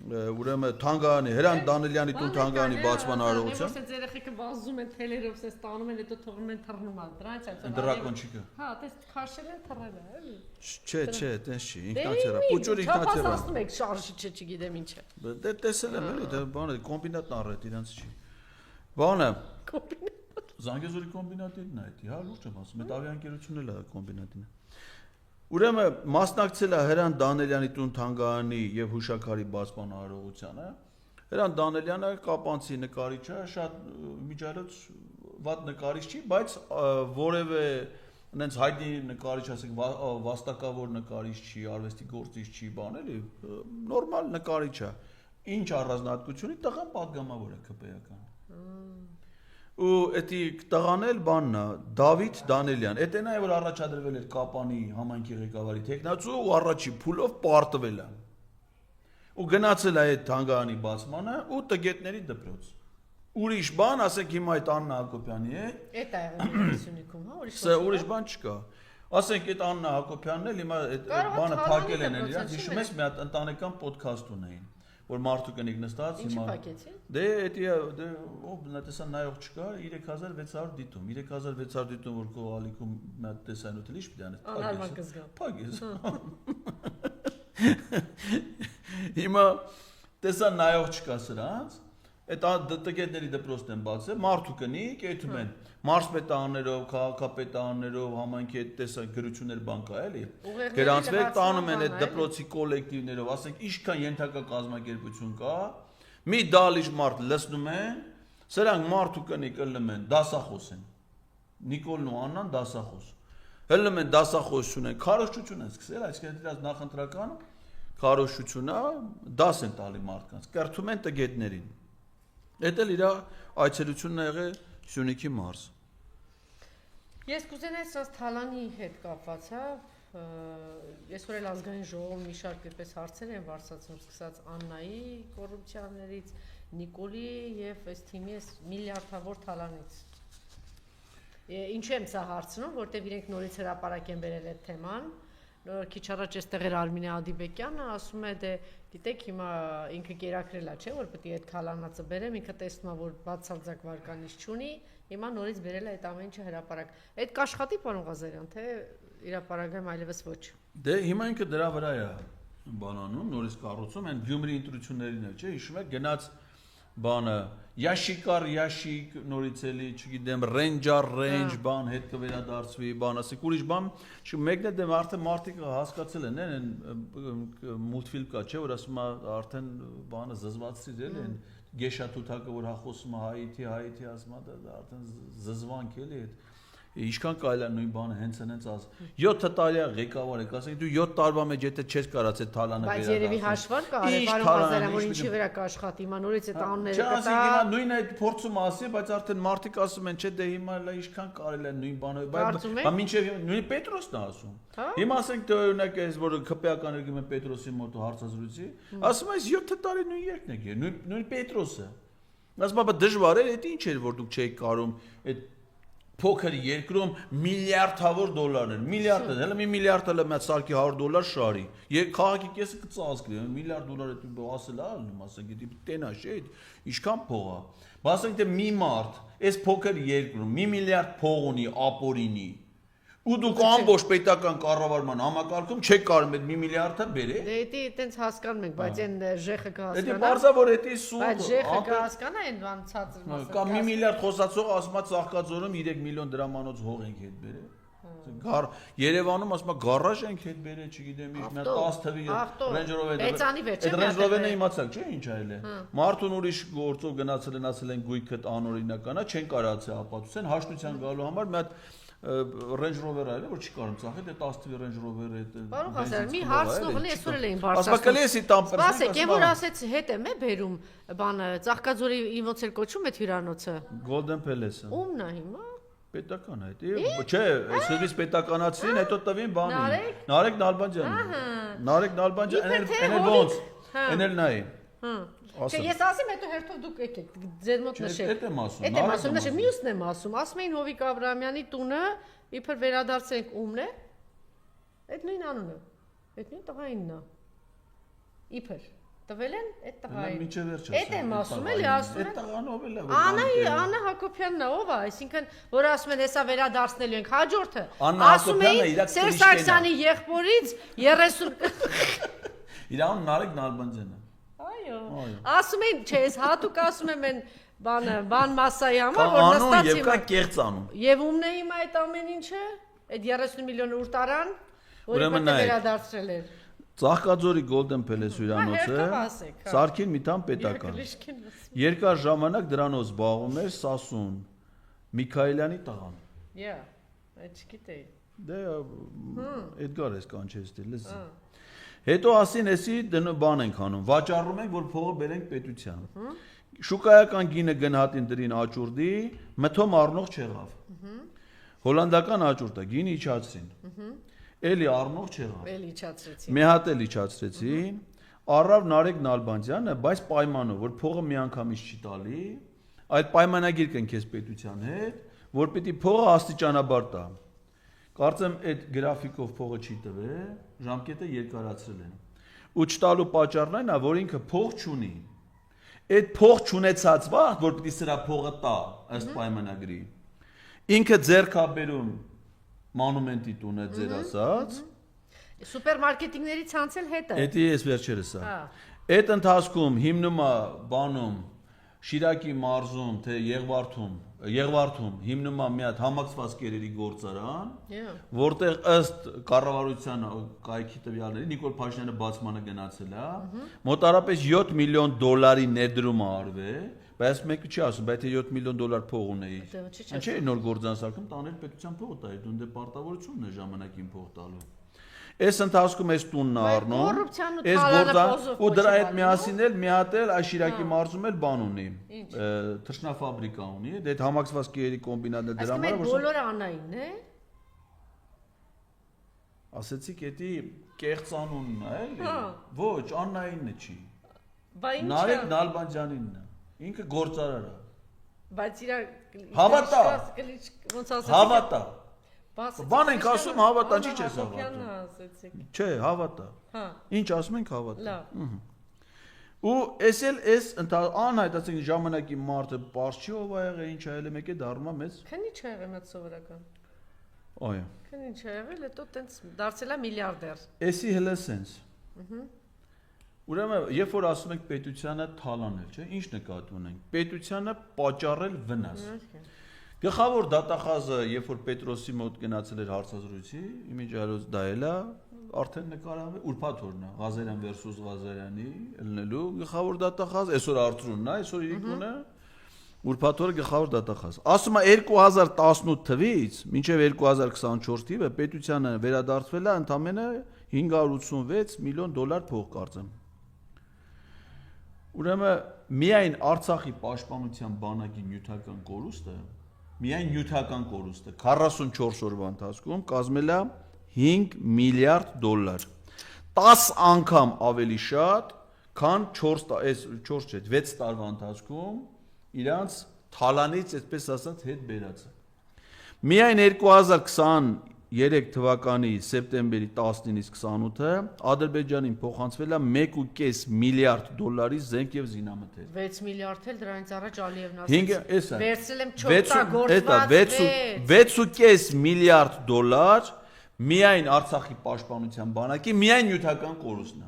ուրեմն Թանգարանի Հրանտ Դանիելյանի տուն Թանգարանի բացման արարողությամբ Ոսե երեխեքը վազում են թելերով, սես տանում են, հետո թողնում են թռնում ա։ Դրանից է։ Դրակոն չի կա։ Հա, տես քաշել են թռել է, էլի։ Չէ, տես չի, ինքնաթիռա, պուճուր ինքնաթիռա։ Ասում եք շարժիչը չգիտեմ ինչ է։ Դե տեսել եմ էլի, դա բանը կոմբինատն առետ իրանց չի։ Բանը Զանգեզուրի կոմբինատին է դա, հա, լուրջ եմ ասում, այդ ավիաընկերությունն էլ է կոմբինատին։ Ուրեմն մասնակցել է Հրանտ Դանիելյանի տուն Թանգարանի եւ հուշակարի բացման արարողությանը։ Հրանտ Դանիելյանը կապանցի նկարիչ է, շատ միջալոց վատ նկարիչ չի, բայց որևէ այնց հայտնի նկարիչ, ասենք վաստակավոր նկարիչ չի, արվեստի գործիչ չի, բան էլի, նորմալ նկարիչ է։ Ինչ առանձնահատկությունի տղան պատգամավոր է ԿՊ-ական։ Ու էդի տղան էլ բանն է Դավիթ Դանիելյան, էդ այն է որ առաջադրվել էր Կապանի համայնքի ղեկավարի տեխնացու ու առաջի փուլով պարտվել է։ Ու գնացել է այդ Թանգարանի բացմանը ու տգետների դպրոց։ Ուրիշ բան, ասենք հիմա այդ Աննա Հակոբյանի է։ Էդ է եղել Սյունիքում, հա, ուրիշ բան չկա։ Ասենք այդ Աննա Հակոբյանն էլ հիմա այդ բանը փակել են իրաց, հիշում ես մի հատ ընտանեկան ոդքասթ ունեին, որ մարդու կնիկ նստած հիմա։ Ինչ փակեցին։ Դե դե ով նատեսան նայող չկա 3600 դիտում, 3600 դիտում որ քո ալիքում մի հատ տեսանյութ լիշ պիտի անես։ Անհարմար կզգա։ Փակես։ Հիմա տեսան նայող չկա սրանց։ Այդ տգետների դպրոցն են բացել, մարդու կնիկ, այդում են մարզպետաններով, քաղաքապետաններով, համայնքի այդ տեսակ գրություններ բան կա էլի։ Գրանցվել տանում են այդ դպրոցի կոլեկտիվներով, ասենք ինչքան ենթակա կազմակերպություն կա, մի դալիճ մարդ լսնում են, սրանք մարդու կնիկ ըլլում են, դասախոս են։ Նիկոլն ու Աննան դասախոս։ Հելնում են դասախոսություն են, քարոզչություն են սկսել, այսինքն դրանց նախընտրական քարոզչությունա դաս են տալի մարդկանց, կրթում են տգետներին։ Էդ էլ իր այցելությունն ա եղել Սյունիքի մարզ։ Ես կուզենայի սրանց Թալանի հետ կապված, հա, այսօր էլ ազգային ժողովում մի շարք այդպես հարցեր են վարսացնում, սկսած Աննայի կոռուպցիաներից, Նիկոլի եւ այս թիմի միլիարդավոր Թալանից։ Ինչու եմ սա հարցնում, որտեվ իրենք նորից հրապարակ են բերել այդ թեման։ Նոր քիչ առաջ էստեղ էր Արմինե Ադիբեկյանը, ասում է դե գիտեք հիմա ինքը կերակրել է, չէ, որ պետք է այդ քալանացը բերեմ, ինքը տեսնում է, որ բացարձակ վարկանիշ չունի, հիմա նորից բերել է այդ ամեն ինչը հրապարակ։ Այդ կաշխատի պարոն Ղազարյան, թե հրապարակեմ այլևս ոչ։ Դե հիմա ինքը դրա վրա է բանանում, նորից կառուցում են Գյումրի ընտրություններին, չէ, հիշում եք, գնաց բանը Ящик նորից էլի, չգիտեմ, Range բան հետ կվերադարձվի, բան, ասեք ուրիշ բան, մեկն է դեմ արդեն մարդիկ հասկացել են մուլտֆիլմ կա, չէ, որ ասում է արդեն բանը զզվացրիր էլի, գեշատութակը որ հախոսում է Հայիթի ասում է դա արդեն զզվանք էլի այդ Ինչքան կարելի է նույն բանը հենց աս 7 տարի ղեկավար եք, ասենք դու 7 տարվա մեջ եթե չես կարած այդ թալանը վերադարձնել։ Բայց երևի հաշվար կա, պարոն Ղազարյան, որ ինչի վրա կաշխատի, հիմա նորից այդ անունները կտա։ Չէ, ասենք նույն այդ փորձում ասի, բայց արդեն մարդիկ ասում են, չէ, դե հիմա լա ինչքան կարելի է նույն բանը, բայց մինչև նույն Պետրոսն է ասում։ Հիմա ասենք դե օրինակ այս որ քպեական եկում է Պետրոսի մոտ հարցազրույցի, ասում է 7 տարի նույն երկն եք, նույն Պետրոսը։ Ասում է դժվար է, դա ինչ էր որ դուք չէիք կարում այդ փոքր երկրում միլիարդավոր դոլարներ, միլիարդներ, հələ մի միլիարդ հələ մեծ սարքի $100 շարի։ Քաղաքի կեսը կծածկի, միլիարդ դոլար է դու ասել ա, ասենք դի տենա չէ, ինչքան փող է։ Ասենք դե մի մարդ, այս փոքր երկրում մի միլիարդ փող ունի ապօրինի։ Ու դուք ամբողջ պետական կառավարման համակարգում չեք կարող այդ 1 միլիարդը բերել։ Դե դա այտենց հասկանում ենք, բայց այն ժեխը կհասկանա։ Դա բարձա որ դա սուտ։ Բայց ժեխը կհասկանա այն բան ցածր մասը։ Կամ 1 միլիարդ խոսացող ասում է Ծաղկաձորում 3 միլիոն դրամանոց հող ենք հետ բերել։ Երևանում ասում է գարաժ ենք հետ բերել, չգիտեմ, ինչ, մի 10 թվի Range Rover-ը։ Հեծանի վերջ է։ Այդ Range Rover-ը իմացակ, չէ՞ ինչ այլ է։ Մարդուն ուրիշ գործով գնացել են գույքը անօրինական է, չեն կարացել ապացուցեն հաշտության գալու համար մի հատ Range Rover-ը այլ է, որ չի կարող ծախել, դե 10 թվի Range Rover-ը է։ Պարոն Ղազարյան, մի հարց տողնի այսօր էլ էին բարձրացնում։ Ասպակալեսի տամպեր։ Ասեք, եւ որ ասեց հետ եմ է բերում բանը Ծաղկաձորի ոնց էլ կոչում այդ հյուրանոցը։ Golden Palace-ը։ Ումն է հիմա։ Պետական է, չէ, այսպես պետականացին, հետո տվին բանին։ Նարեկ Նալբանդյանին։ Նարեկ Նալբանդյան, էնել ոնց։ Էնել նայ։ Չէ, ես ասեմ, հետո հերթով դուք եկեք, ձեր մոտ նշեք։ Էդ եմ ասում։ Էդ եմ ասում, նշեք, մյուսն եմ ասում, ասում էին Հովիկ Աբրահամյանի տունը իբր վերադարձենք ումն է։ Այդ նույն անունը։ Այդ նույն տղայինն է։ Իբր տվել են այդ տղային։ Մինչև վերջ ասում։ Էդ եմ ասում, էլի ասում են։ Այդ տղան ով է լավ։ Անա Հակոբյանն է, ով է, այսինքն որ ասում են հեսա վերադարձնելու ենք հաջորդը։ Ասում էին Սերժ Սարգսյանի եղբորից 30 Իրան Նարեկ Նալբանդյանն է։ Այո։ Ասում են, չէ, ես հատուկ ասում եմ այն բան մասսայի համար, որ նստած եւ կա կեղծ անում։ Եվ ումն է հիմա այդ ամեն ինչը, այդ 30 միլիոն ուր տարան, որը պետք է վերադարձրել էր։ Ծաղկաձորի Golden Palace հյուրանոցը սարքին մի տան պետական։ Երկար ժամանակ դրանով զբաղվում էր Սասուն Միքայելյանի տղան։ Յա, այդ չգիտեի։ Դե Էդգար էս կանչես դելս։ Հետո ասին էսի բան ենք անում, վաճառում ենք, որ փողը բերենք պետության։ Շուկայական գինը գնահատին դրին աճուրդի, մթոմ առնող չեղավ։ Հոլանդական աճուրդը գինը իջացրին։ Էլի առնող չեղավ։ Էլի իջացրեցին։ Մի հատ էլ իջացրեցին։ Առավ Նարեկ Նալբանդյանը, բայց պայմանով, որ փողը միանգամից չի տալի, այլ պայմանագիր կնքես պետության հետ, որ պիտի փողը աստիճանաբար տա։ Կարծեմ այդ գրաֆիկով փողը չի տվել, ժամկետը երկարացրել են։ Ու չտալու պատճառն այն է, որ ինքը փող չունի։ Այդ փող չունեցած վաղ, որ պիտի սրա փողը տա, ըստ պայմանագրի։ Ինքը ձեռք է բերում մանումենտի տունը ձեր ասած։ Սուպերմարկետինգների ցանցել հետը։ Էդի էս վերջերս է։ Այդ ընթացքում հիմնում է բանում Շիրակի մարզում, թե Եղվարդում հիմնում է մի հատ համակցված կերերի գործարան, որտեղ ըստ կառավարության կայքի տվյալների Նիկոլ Փաշինյանը բացմանը գնացել է, մոտարապես $7 միլիոն ներդրում է արվել, բայց մեկը չի ասում, բայց 7 միլիոն դոլար փող ունեի։ Ինչի՞ նոր գործանսարքում տանել պետության փողը տա, դու դե պարտավորությունն է ժամանակին փող տալու։ Այս ընթացքում էս տունն առնում, էս գործան ու դրա հետ միասին էլ մի հատ էլ Շիրակի մարզում էլ բան ունի, թռչնաֆաբրիկա ունի, դե այդ համակցված կերերի կոմբինատն է դրա համար, որ բոլորը Աննային է։ Ասեցիք էդի կեղծանունն է, էլի։ Ոչ, Աննայինն է չի։ Բա ի՞նչ է։ Նարեկ Նալբանդյանինն է։ Ինքը գործարար է։ Բայց իր Հավատա։ Ոնց ասած։ Հավատա։ Բան ենք ասում, հավատա, չի չես հավատում։ Չէ, հավատա։ Հա։ Ինչ ասում ենք, հավատա։ Լավ։ Ու էս անհայտացենք ժամանակի մարդը པարզ չի ով ա եղել, ինչ ա եղել, մեկ է դառնա մեծ։ Քանի չի եղել մեծ սովորական։ Այո։ Քանի չի եղել, հետո տենց դարձել է միլիարդեր։ Էսի հələ սենս։ Ուրեմն, երբ որ ասում ենք պետությանը թալանել, չէ՞, ինչ նկատի ունենք։ Պետությանը պատճառել վնաս։ Գլխավոր դատախազը, երբ որ Պետրոսի մոտ գնացել էր հարցազրույցի, իմիջիալոց դա էլա, արդեն նկարահանվել, ուրբաթորն է, Ղազարյան versus Ղազարյանի ելնելու գլխավոր դատախազ, այսօր Արթուրն է, այսօր Իրիկունը, ուրբաթորը գլխավոր դատախազ։ Ասում է 2018 թվից մինչև 2024 թիվը պետությանը վերադարձվել է ընդամենը 586 միլիոն դոլար փող կարծեմ։ Ուրեմն միայն Արցախի պաշտպանության բանակի նյութական կորուստը, միայն նյութական կորուստը 44 օրվա ընթացքում կազմել է 5 միլիարդ դոլար։ 10 անգամ ավելի շատ, քան 6 տարվա ընթացքում իրանց թալանից, այսպես ասած, հետ բերածը։ Միայն 2023 թվականի սեպտեմբերի 19-ից 28-ը Ադրբեջանին փոխանցվել է 1.5 միլիարդ դոլարի զենք եւ զինամթեր։ 6 միլիարդ էլ դրանից առաջ Ալիևն ասաց։ Վերցրել եմ չօգտագործված 6.5 միլիարդ դոլար միայն Արցախի պաշտպանության բանակի միայն նյութական կորուստն է։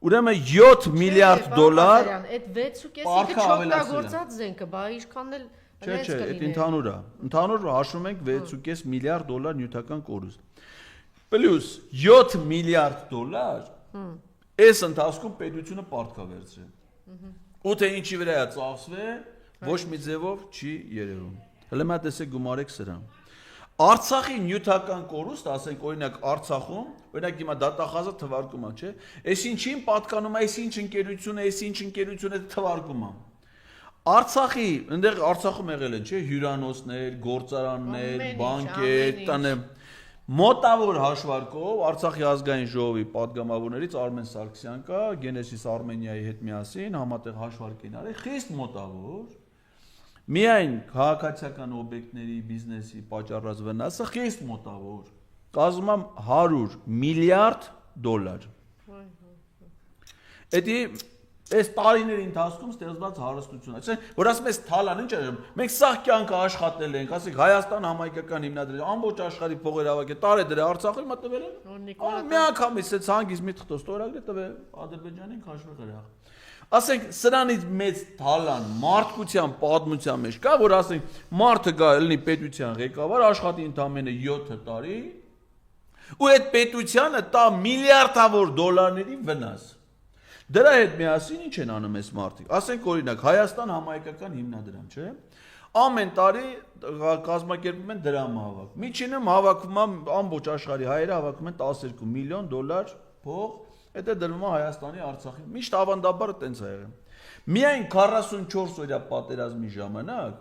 Ուրեմն 7 միլիարդ դոլար այդ 6.5-ը չօգտագործած զենքը, բա ինչքան էլ Չէ, այդ ընդհանուր է։ Ընդհանուր հաշվում ենք 6.5 միլիարդ դոլար նյութական կորուստ։ Պլյուս 7 միլիարդ դոլար այս ընթացքում պետությունը պարտք է վերցրել։ Ու թե ինչի վրա է ծախսվել, ոչ մի ձևով չի երևում։ Հələ մա տեսեք գումարեք սրան։ Արցախի նյութական կորուստ, ասենք օրինակ Արցախում, օրինակ հիմա դատախազը թվարկում է, չէ՞։ Այս ինչին պատկանում է, այս ինչ ընկերություն է, այս ինչ ընկերություն է թվարկում է։ Արցախի, այնտեղ Արցախում եղել են, չէ՞, հյուրանոցներ, գործարաններ, բանկեր, տանը մոտավոր հաշվարկով Արցախի ազգային ժողովի падգամավորներից Արմեն Սարգսյան կա, Genesis Armenia-ի հետ միասին համատեղ հաշվարկ են արել, խիստ մոտավոր Միայն քաղաքացիական օբյեկտների, բիզնեսի պատճառած վնասը խիստ մոտավոր, կազմում է 100 միլիարդ դոլար։ Էդի այս տարիների ընթացքում ստեղծված հարստություն է, որ ասում ես թալան, ինչ է, մենք սաղ կյանքը աշխատել ենք, ասենք Հայաստան համայնքական հիմնադրամը ամբողջ աշխարհի փողեր հավաքել, տարեդրե Արցախի մա տվել են։ Մի անգամից էս հանգիստ մի թղթով ստորագրել տվել Ադրբեջանին քաշվել գրախ։ Ասենք սրանից մեծ թալան մարդկության պատմության մեջ կա, որ ասենք մարդը գա լինի պետության ղեկավար, աշխատի ընդամենը 7 տարի, ու այդ պետությանը տա միլիարդավոր դոլարների վնաս։ Դրա հետ միասին ինչ են անում այս մարդիկ։ Ասենք օրինակ Հայաստան համայնքական հիմնադրամ, չէ՞։ Ամեն տարի կազմակերպում են դրամահավաք։ Միջինում հավաքում է ամբողջ աշխարհի հայերը հավաքում են 12 միլիոն դոլար փող, դա դրվում է Հայաստանի Արցախի։ Միշտ ավանդաբարը տենց է եղել։ Միայն 44 օրյա պատերազմի ժամանակ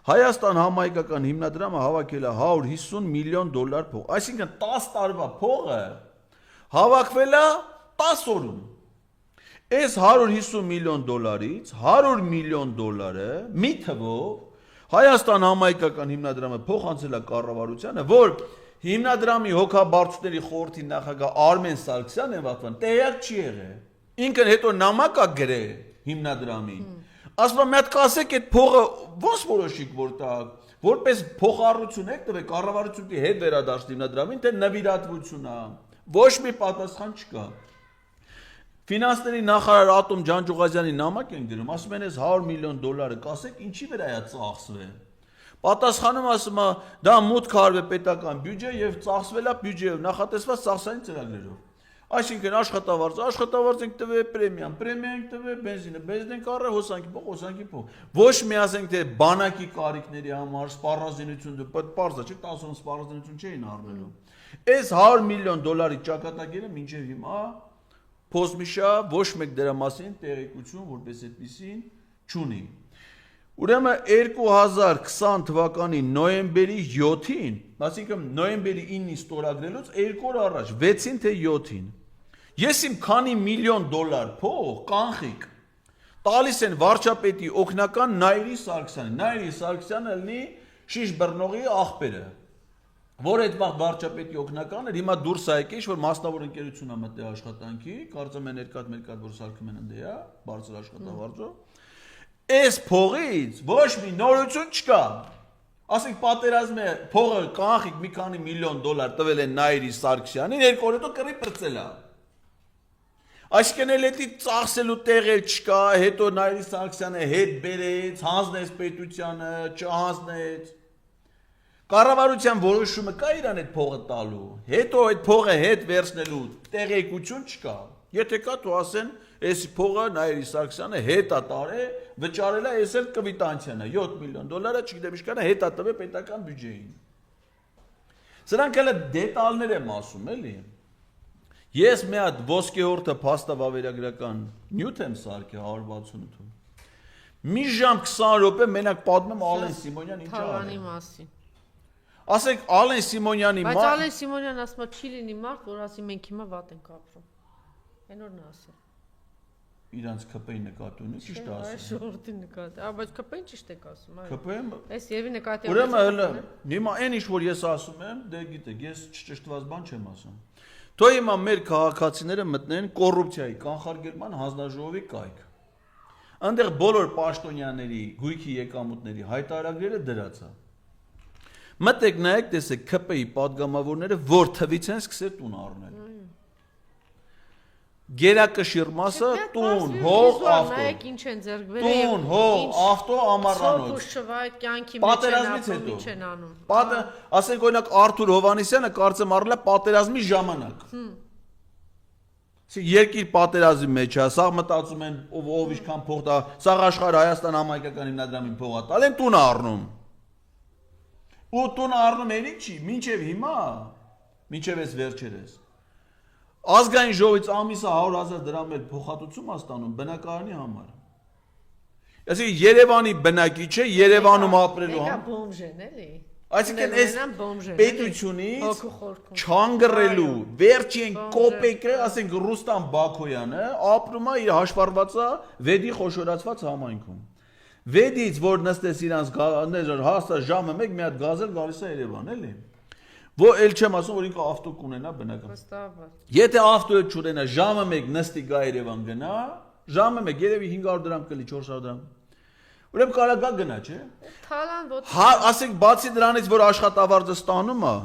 Հայաստան համայնքական հիմնադրամը հավաքել է 150 միլիոն դոլար փող, այսինքն 10 տարվա փողը հավաքվել է 10 օրում։ Այս 150 միլիոն դոլարից 100 միլիոն դոլարը մի թվով Հայաստան համայնքական հիմնադրամը փոխանցել է կառավարությանը, որ հիմնադրամի հոգաբարձուների խորհրդի նախագահ Արմեն Սարգսյանն վատվան տեղյակ չի եղել։ Ինքն հետո նամակ է գրել հիմնադրամին։ Ասում է՝ «Մի հատ կասեք, այդ փողը ո՞նց որոշիք որ տակ, որպես փոխառություն եք տվել կառավարությունի հետ վերադարձ հիմնադրամին, թե նվիրատվություն է»։ Ոչ մի պատասխան չկա։ Ֆինանսների նախարար Ատոմ Ջանջուղազյանի նամակ են գրում, ասում են այս 100 միլիոն դոլարը կասեք ինչի վրա է ծախսվել։ Պատասխանում ասում է դա մուտք արվել պետական բյուջե եւ ծախսվել է բյուջեով նախատեսված ծախսային ծրագրերով։ Այսինքն աշխատավարձ ենք տվել պրեմիա ենք տվել բենզինը, ենք առել հոսանքի փող։ Ոչ մի ասենք թե բանակի կարիքների համար սպառազինություն, պարզ է, չէ՞, 10 սպառազինություն չէին առնելու։ Այս 100 միլիոն դոլարի ճակատագիրը մինչև հիմա Փոսմիշա ոչ մեկ դրա մասին տեղեկություն որպես այդպեսին չունի։ Ուրեմն 2020 թվականի նոյեմբերի 7-ին, այսինքն նոյեմբերի 9-ին ստորագրելուց 2 օր առաջ, 6-ին թե 7-ին, ես իմ քանի միլիոն դոլար փող կանխիկ տալիս են վարչապետի օգնական Նայիրի Սարգսյանին։ Նայիրի Սարգսյանը լինի շիշ բռնողի աղբերը, որ այդ վարչապետի օգնական էր, հիմա դուրս է եկել, որ մասնավոր ընկերություն է մտել աշխատանքի, կարծում եմ ներկատ որ սարքում են ընդե, բարձր աշխատավարձով։ Այս փողից ոչ մի նորություն չկա։ Ասենք պատերազմը փողը կանխիկ մի քանի միլիոն դոլար տվել են Նայիրի Սարգսյանին, 2 օր հետո կռի պրծել է։ Այսինքն էլ էդի ծախսելու տեղ էլ չկա, հետո Նայիրի Սարգսյանը հետ բերեց, հանձնեց պետությանը, չհանձնեց։ Կառավարության որոշումը կա իրան այդ փողը տալու, հետո այդ փողը հետ վերցնելու տեղեկություն չկա։ Եթե կա, թող ասեն, այս փողը Նայիրի Սարգսյանը հետ է տարել, վճարել է, այս էլ կվիտանցիան է, 7 միլիոն դոլարը, չգիտեմ ինչքան է, հետ է տվել պետական բյուջեին։ Սրանք հələ դետալներ եմ ասում, էլի։ Ես մի հատ ոսկեհորդը փաստավավերագրական նյութ եմ սարքել 168-ում։ Մի ժամ 20 րոպե մենակ պատմեմ Ալեն Սիմոնյան ինչ Թավանի մասին։ Ասենք Ալեն Սիմոնյանի Բայց Ալեն Սիմոնյան ասում է չի լինի մարդ, որ ասի մենք հիմա վատ ենք ապրում։ Այնօրն է ասել։ Իրանց ԿՊ-ի նկատունի ճիշտ է ասում։ Շորտի նկատի, բայց ԿՊ-ին ճիշտ եք ասում, այո։ ԿՊ-ը Այս եւի նկատի։ Ուրեմն հիմա այն ինչ որ ես ասում եմ, դե գիտեք, ես չճշտված բան չեմ ասում։ Թող հիմա մեր քաղաքացիները մտնեն կոռուպցիայի կանխարգելման հանձնաժողովի կայք։ Այնտեղ բոլոր պաշտոնյաների, գույքի եկամուտների հայտարարները դրած է։ Մտեք նայեք, տեսեք ԿՊ-ի падգամավորները որ թվից են սկսել տուն առնել։ Գերակշիռ մասը տուն, հող, ավտո։ Նայեք ինչ են ձեռք բերել։ Տուն, հող, ավտո, ամառանոց։ Սոկուշվա կյանքի Պատերազմից հետո։ չեն անում։ Ասենք օրինակ Արթուր Հովանեսյանը կարծեմ առել է պատերազմի ժամանակ։ Երկիր պատերազմի մեջ է, սա մտածում են ով ինչքան փող տա, սա աշխարհ Հայաստան համայնքական հիմնադրամին փող է տալ, են տուն առնում։ Ու տուն առնում են ինչի, մինչև հիմա, մինչև այս վերջերս։ Ազգային ժողովից ամիսը 100,000 դրամ էլ փոխհատուցում է ստանում բնակարանի համար։ Այսինքն Երևանի բնակիչը Երևանում ապրելու համար։ Դա բոմժ են, էլի։ Այսինքն այս պետությունից չանգռելու վերջին կոպեկը, ասենք Ռուստամ Բաքոյանը ապրում է իր հաշվառվածա վեդի խոշորացված համայնքում։ Վեդից որ նստես իրանց հաստատ ժամը 1 մի հատ գազել գալիս է Երևան, էլի։ Որ էլ չեմ ասում, որ ինքը ավտո կունենա բնական։ Եթե ավտո չունենա, ժամը 1 նստի գա Երևան գնա, ժամը 1 երևի 500 դրամ կլի, 400 դրամ։ Ուրեմն կարա գա գնա, չէ՞։ Թալան ոտ։ Հա, ասենք բացի դրանից, որ աշխատավարձը ստանում է,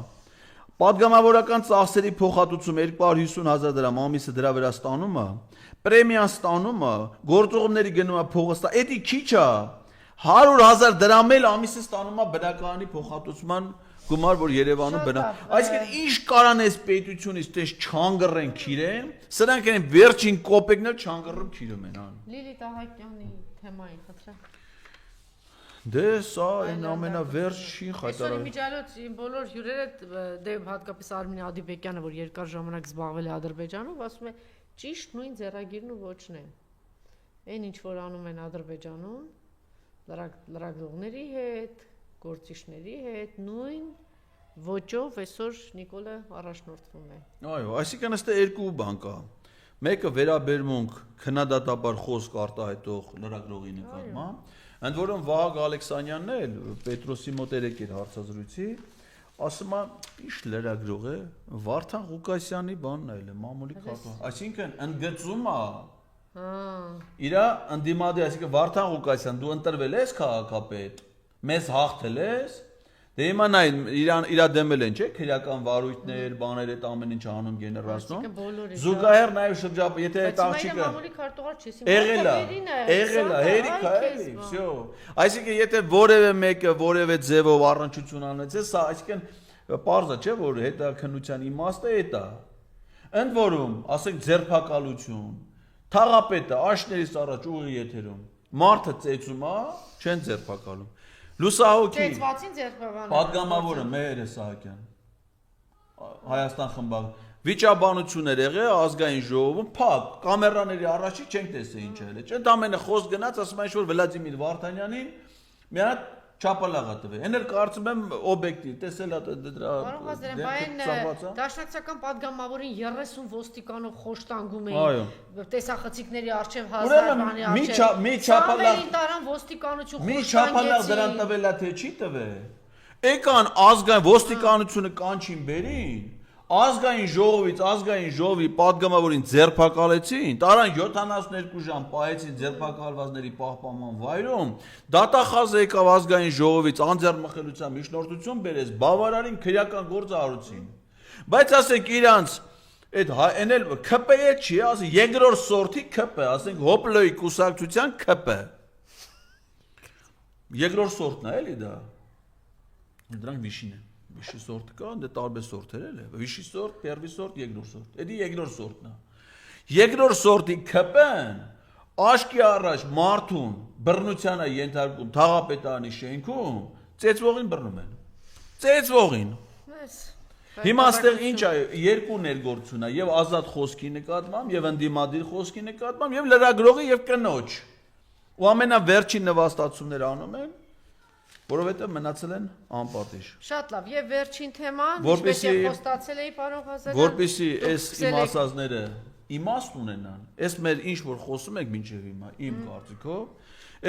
падգամավորական ծախսերի փոխհատուցում 250,000 դրամ ամիսը դրա վրա ստանում է, պրեմիան ստանում է, գործողումների գնում է փողը ստա, էդի քիչ է։ 100,000 դրամ էլ ամիսը ստանում է բնակարանի փոխհատուցման գումար, որ Երևանում բնա։ Այսինքն ինչ կարան այս պետությունից տես չանգռեն քիրեն, սրանք են վերջին կոպեկն էլ չանգռում քիրում են ան։ Լիլիթ Ահակյանի թեմային խնդրեմ։ Դե սա այն ամենավերջին խայտարարը։ Այսօր միջալոց բոլոր հյուրերը դե հատկապես Արմին Ադիբեկյանը, որ երկար ժամանակ զբաղվել է Ադրբեջանում, ասում է ճիշտ նույն ձեռագիրն ու ոչն է։ Այն ինչ որ անում են Ադրբեջանում, լրագրողների հետ, գործիչների հետ նույն ոճով այսօր Նիկոլը առաջնորդվում է։ Այո, այսինքն ըստ երկու բան կա։ Մեկը վերաբերմունք քննադատաբար խոսք արտահայտող լրագրողի նկատմամբ, ընդ որում Վահագ Ալեքսանյանն էլ Պետրոսի մոտ եկել հարցազրույցի, ասում է, ինչ լրագրող է, Վարդան Ղուկասյանի բանն է, մամուլի քաղաք։ Այսինքն ընդգծում է իրա ընդդիմադի, այսինքն Վարդան Ղուկասյան, դու ընտրվել ես քաղաքապետ, մեզ հաղթել ես, դե հիմա նայ իրա դեմել են, չէ՞, քրեական վարույթներ, բաներ այդ ամեն ինչ անում գեներացնում։ Զուգահեռ նաև շրջապ, եթե այդ աղջիկը եղել է, հերիք է, էլի, վсё։ Այսինքն եթե որևէ մեկը որևէ ձևով առնչություն անեցել, սա այսինքն պարզ է, չէ՞, որ հետաքննության իմաստը է դա։ Ընդ որում, ասենք ձերբակալություն, թաղապետը աշներից առաջ ուղի եթերում, մարդը ծեծում է, չեն ձերբակալում։ Լուսահոգի падգամավորը Մեհեր Սահակյան Հայաստան խմբակ վիճաբանություն էր եղել ազգային ժողովում փակ կամերաների առաջի չենք տեսել ինչ էր չէ դա ամենը խոսք գնաց ասում այն որ Վլադիմիր Վարդանյանին մի հատ Չապալաղա տվե։ Էնել կարծում եմ օբյեկտիվ, տեսել է դրա։ Պարոն Ղազարյան, բայն դաշնակցական падգամավորին 30 ոստիկանով խոշտանգում էին տեսախցիկների արչև 1000 բանի արչև։ Մի չապալաղ տարան ոստիկանություն խոշտանգեցին։ Մի չապալաղ դրան տվել է թե չի տվել։ Եկան ազգային ոստիկանությունը կանչին բերին։ Ազգային ժողովի падգամավորին ձերբակալեցին, տարան 72 ժամ պահեցին ձերբակալվածների պահպանման վայրում, դատախազը եկավ ազգային ժողովից անձեռնմխելիության միջնորդություն բերեց, բավարարին քրեական գործարարություն։ Բայց ասենք իրանց այդ էնել ՔՊ-ը չի, ասենք երկրորդ սորտի ՔՊ, ասենք Հոպլոյի կուսակցության ՔՊ։ Երկրորդ սորտն է էլի դա։ Դրանք վիշին են։ Վիշի սորտը կա, դե տարբեր սորտեր էլ է։ Վիշի սորտ, первый սորտ, երկրորդ սորտ։ Էդի երկրորդ սորտն է։ Երկրորդ սորտի ՔՊ-ն աշկի առաջ մարդուն բռնության է ենթարկում թաղապետարանի շենքում, ծեծվողին բռնում են։ Ծեծվողին։ Հիմա այստեղ ինչ է, երկու ներգործություն է, եւ ազատ խոսքի նկատմամբ, եւ ընդդիմադիր խոսքի նկատմամբ, եւ լրագրողի եւ կնոջ։ Ու ամենավերջին նվաստացումներ անում են, որովհետև մնացել են անպատիժ։ Շատ լավ, եւ վերջին թեման, ինչպես եւ խոստացել էի, պարոն Ղազարյան, որպեսզի այս իմ ասածները իմաստ ունենան, այս մեր ինչ որ խոսում ենք մինչև հիմա, իմ կարծիքով,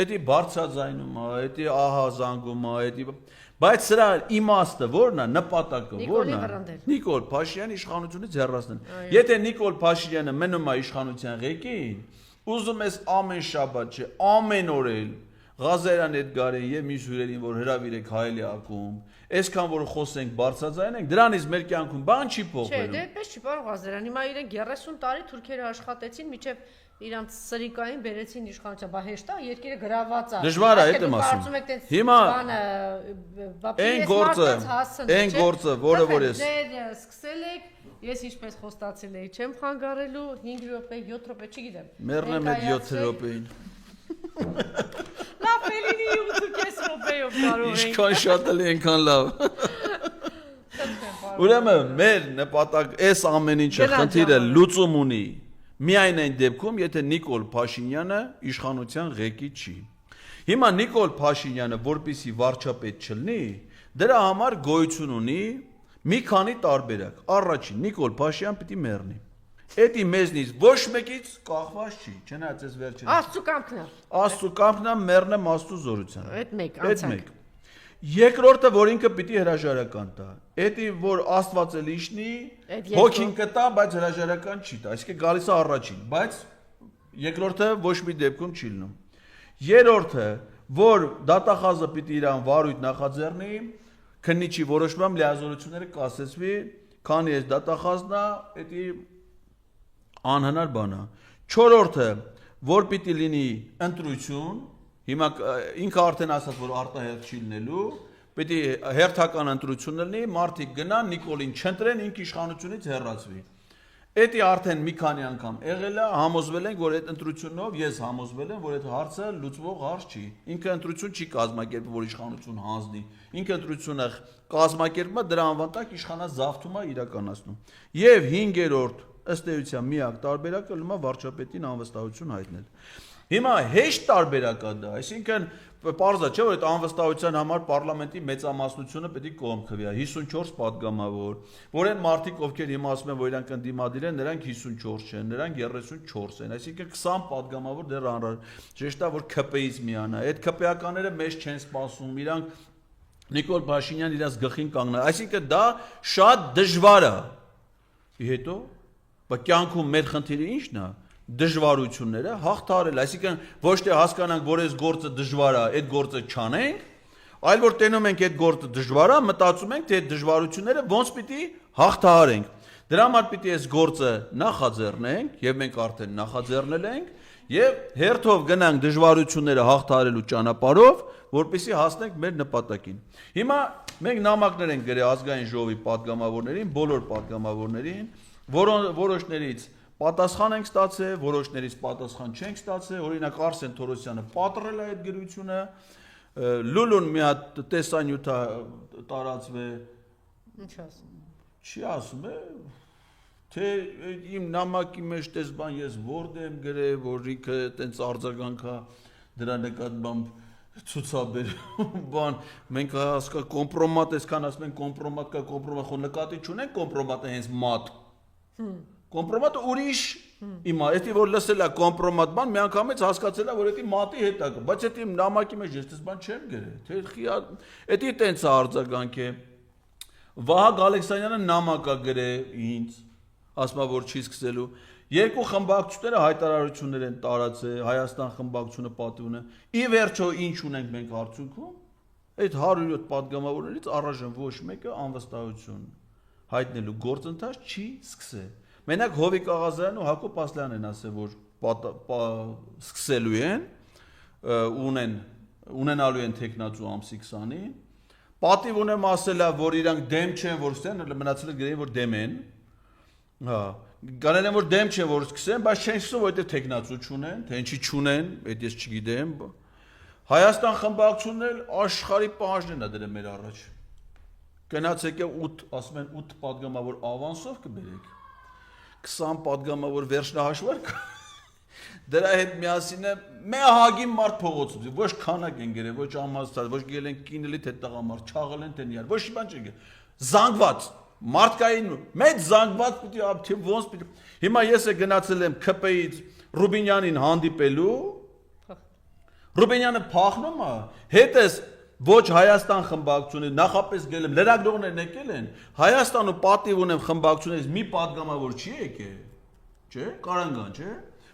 էդի բարձրաձայնում է, էդի ահա զանգում է, էդի բայց սրա իմաստը ո՞րն է, նպատակը ո՞րն է։ Նիկոլ Փաշինյանի իշխանությունից հեռացնել։ Եթե Նիկոլ Փաշինյանը մնում է իշխանության ղեկին, ուզում ես ամեն շաբաթ չէ, ամեն օր էլ Ղազարյան Էդգարին եւ մյուս հյուրերին, որ հրավիրեք հայելի ակում, այսքան որ խոսենք բարձրաձայնենք, դրանից մեր կյանքում բան չի փոխվելու։ Չէ, դե այդպես չի, պարոն Ղազարյան, հիմա իրենք 30 տարի թուրքերը աշխատեցին, միջև իրանց սրիկային բերեցին իշխանության, բա հեշտ է, երկիրը գրաված է։ Դժվար է, այդ եմ ասում։ Հիմա այն գործը, որը որ ես սկսել եք, ես ինչպես խոստացել էի, չեմ խանգարելու, 5 րոպե, 7 րոպե, չգիտեմ։ Մեռնեմ այդ 7 րոպեին։ Լավ, էլինի 8.5 րոպեով կարող ենք։ Ինչքան շատ էլ այնքան լավ։ Ուրեմն մեր նպատակ այս ամեն ինչը խնդիրը լուծում ունի միայն այն դեպքում, եթե Նիկոլ Փաշինյանը իշխանության ղեկի չի։ Հիմա Նիկոլ Փաշինյանը, որպեսզի վարչապետ չլինի, դրա համար գոյություն ունի մի քանի տարբերակ։ Առաջին, Նիկոլ Փաշինյան պիտի մեռնի։ Էդի մեզնից ոչ մեկից կախված չի, չնայած այս վերջին։ Աստծո կամքն է։ Աստծո կամքն է, մեռնեմ Աստծո զորությամբ։ Այդ մեկ, անցանք։ Երկրորդը, որ ինքը պիտի հրաժարական տա։ Էդի որ Աստված էլ իշնի, հոգին կտա, բայց հրաժարական չի տա։ Այսինքն գալիս է առաջին, բայց երկրորդը ոչ մի դեպքում չի լինում։ Երրորդը, որ դատախազը պիտի իրան վարույթ նախաձեռնի, քննիչի որոշմամբ լիազորությունները կասեցվի, քանի այս դատախազն է, էդի անհնար բան է։ Չորրորդը, որ պիտի լինի ընտրություն, հիմա ինքը արդեն ասաց, որ արտահերթ չի լինելու, պիտի հերթական ընտրություն լինի, մարդիկ գնան, Նիկոլին չընտրեն, ինքը իշխանությունից հեռացվի։ Էդի արդեն մի քանի անգամ եղել է, համոզվել ենք, որ այդ ընտրությունով ես համոզվել եմ, որ այդ հարցը լուծվող հարց չի։ Ինքը ընտրություն չի կազմակերպում, որ իշխանություն հանձնի։ Ինքը ընտրությունը կազմակերպում է, դրա անվան տակ իշխանազավթում է իրականացնում։ Եվ 5-րդ ըստ էության միակ տարբերակը ըլում է վարչապետին անվստահություն հայտնել։ Հիմա հեշտ տարբերակ է դա, այսինքն պարզ է, չէ՞ որ այդ անվստահության համար պարլամենտի մեծամասնությունը պետք է կողմ քվի, 54 падգամավոր, որ այն մարդիկ, ովքեր հիմա ասում են, որ իրանք ընդդիմադիր են, նրանք 54 չեն, նրանք 34 են, այսինքն 20 падգամավոր դեռ անհրաժեշտ է, որ ՔՊ-ից միանա։ Այդ ՔՊ-ականները մեզ չեն սպասում, իրանք Նիկոլ Փաշինյան իրաց գլխին կանգնա, այսինքն դա շատ դժվար է։ Հետո բայց կյանքում մեր խնդիրը ի՞նչն է։ Դժվարությունները հաղթարել, այսինքն ոչ թե հասկանանք, որ այս գործը դժվար է, այդ գործը չանենք, այլ որ տենում ենք այդ գործը դժվար է, մտածում ենք, թե այդ դժվարությունները ոնց պիտի հաղթահարենք։ Դրա համար պիտի այս գործը նախաձեռնենք, եւ մենք արդեն նախաձեռնել ենք, եւ հերթով գնանք դժվարությունները հաղթահարելու ճանապարհով, որպեսզի հասնենք մեր նպատակին։ Հիմա մենք նամակներ ենք գրել ազգային ժողովի падգամավորներին, բոլոր падգամավորներին, որոշներից պատասխան ենք ստացել, որոշներից պատասխան չենք ստացել, օրինակ Արսեն Թորոսյանը պատռել է այդ գրությունը, Լուլուն մի հատ տեսանյութ տարածվել, ինչ ասում։ Չի ասում է, թե իմ նամակի մեջ տեսբան ես որդ եմ գրել, որ ինքը տենց արձագանք է դրա նկատմամբ ցուցաբեր բան մենք հասկա կոմպրոմատ այսքան ասում են կոմպրոմատ կա կոմպրոմատ խո նկատի չունեն կոմպրոմատը հենց մատ կոմպրոմատը ուրիշ իմա էդի որ լսել է կոմպրոմատ բան մի անգամից հասկացել է որ էդի մատի հետ է բայց էդի նամակի մեջ ես դες բան չեմ գրել թե խիա էդի տենց է արձագանք է Վահագ Ալեքսանյանը նամակ է գրել ինձ ասում է որ չի սկսելու Երկու խմբակցությունները հայտարարություններ են տարածել, Հայաստան խմբակցությունը պատվունը։ Ի վերջո ինչ ունենք մենք արդյունքում։ Այդ 107 падգամավորներից առայժմ ոչ մեկը անվստահություն հայտնելու գործընթաց չի սկսել։ Մենակ Հովիկ Աղազարյանն ու Հակոբ Ասլյանն են ասել, որ սկսելու են, ունենալու են տեխնացու ամսի 20-ին։ Պատիվ ունեմ ասել է, որ իրանք դեմ չեն, որ ստեն, մնացել է գրել, որ դեմ են։ Հա Գանել են որ դեմ չեն որ սկսեն, բայց չեն սկսում որտեղ տեխնացու չունեն, թե ինչի չունեն, այդ ես չգիտեմ։ Հայաստան խմբակցությունն էլ աշխարհի պահանջներն է դրել մեր առաջ։ Գնացեք 8, ասում են 8 падգամավոր ավանսով կբերեք։ 20 падգամավոր վերջնահաշվարկ։ Դրա հետ միասին է մեհագին մարդ փողոցում, ոչ քանակ են գրել, ոչ ամասած, ոչ գել են կինելի թե տղամարդ, չաղել են թե նիար, ոչ մի բան չեն գրել։ Զանգված Մարդկային մեծ զանգված պիտի ոնց պիտի Հիմա ես է գնացել եմ ԿՊ-ից Ռուբինյանին հանդիպելու Ռուբինյանը փախնում է հետս ոչ Հայաստան խմբակցությունը նախապես գել եմ լրագրողներն եկել են Հայաստան ու պատիվ ունեմ խմբակցությունից մի падգամավոր չի եկել չէ Կարանգան չէ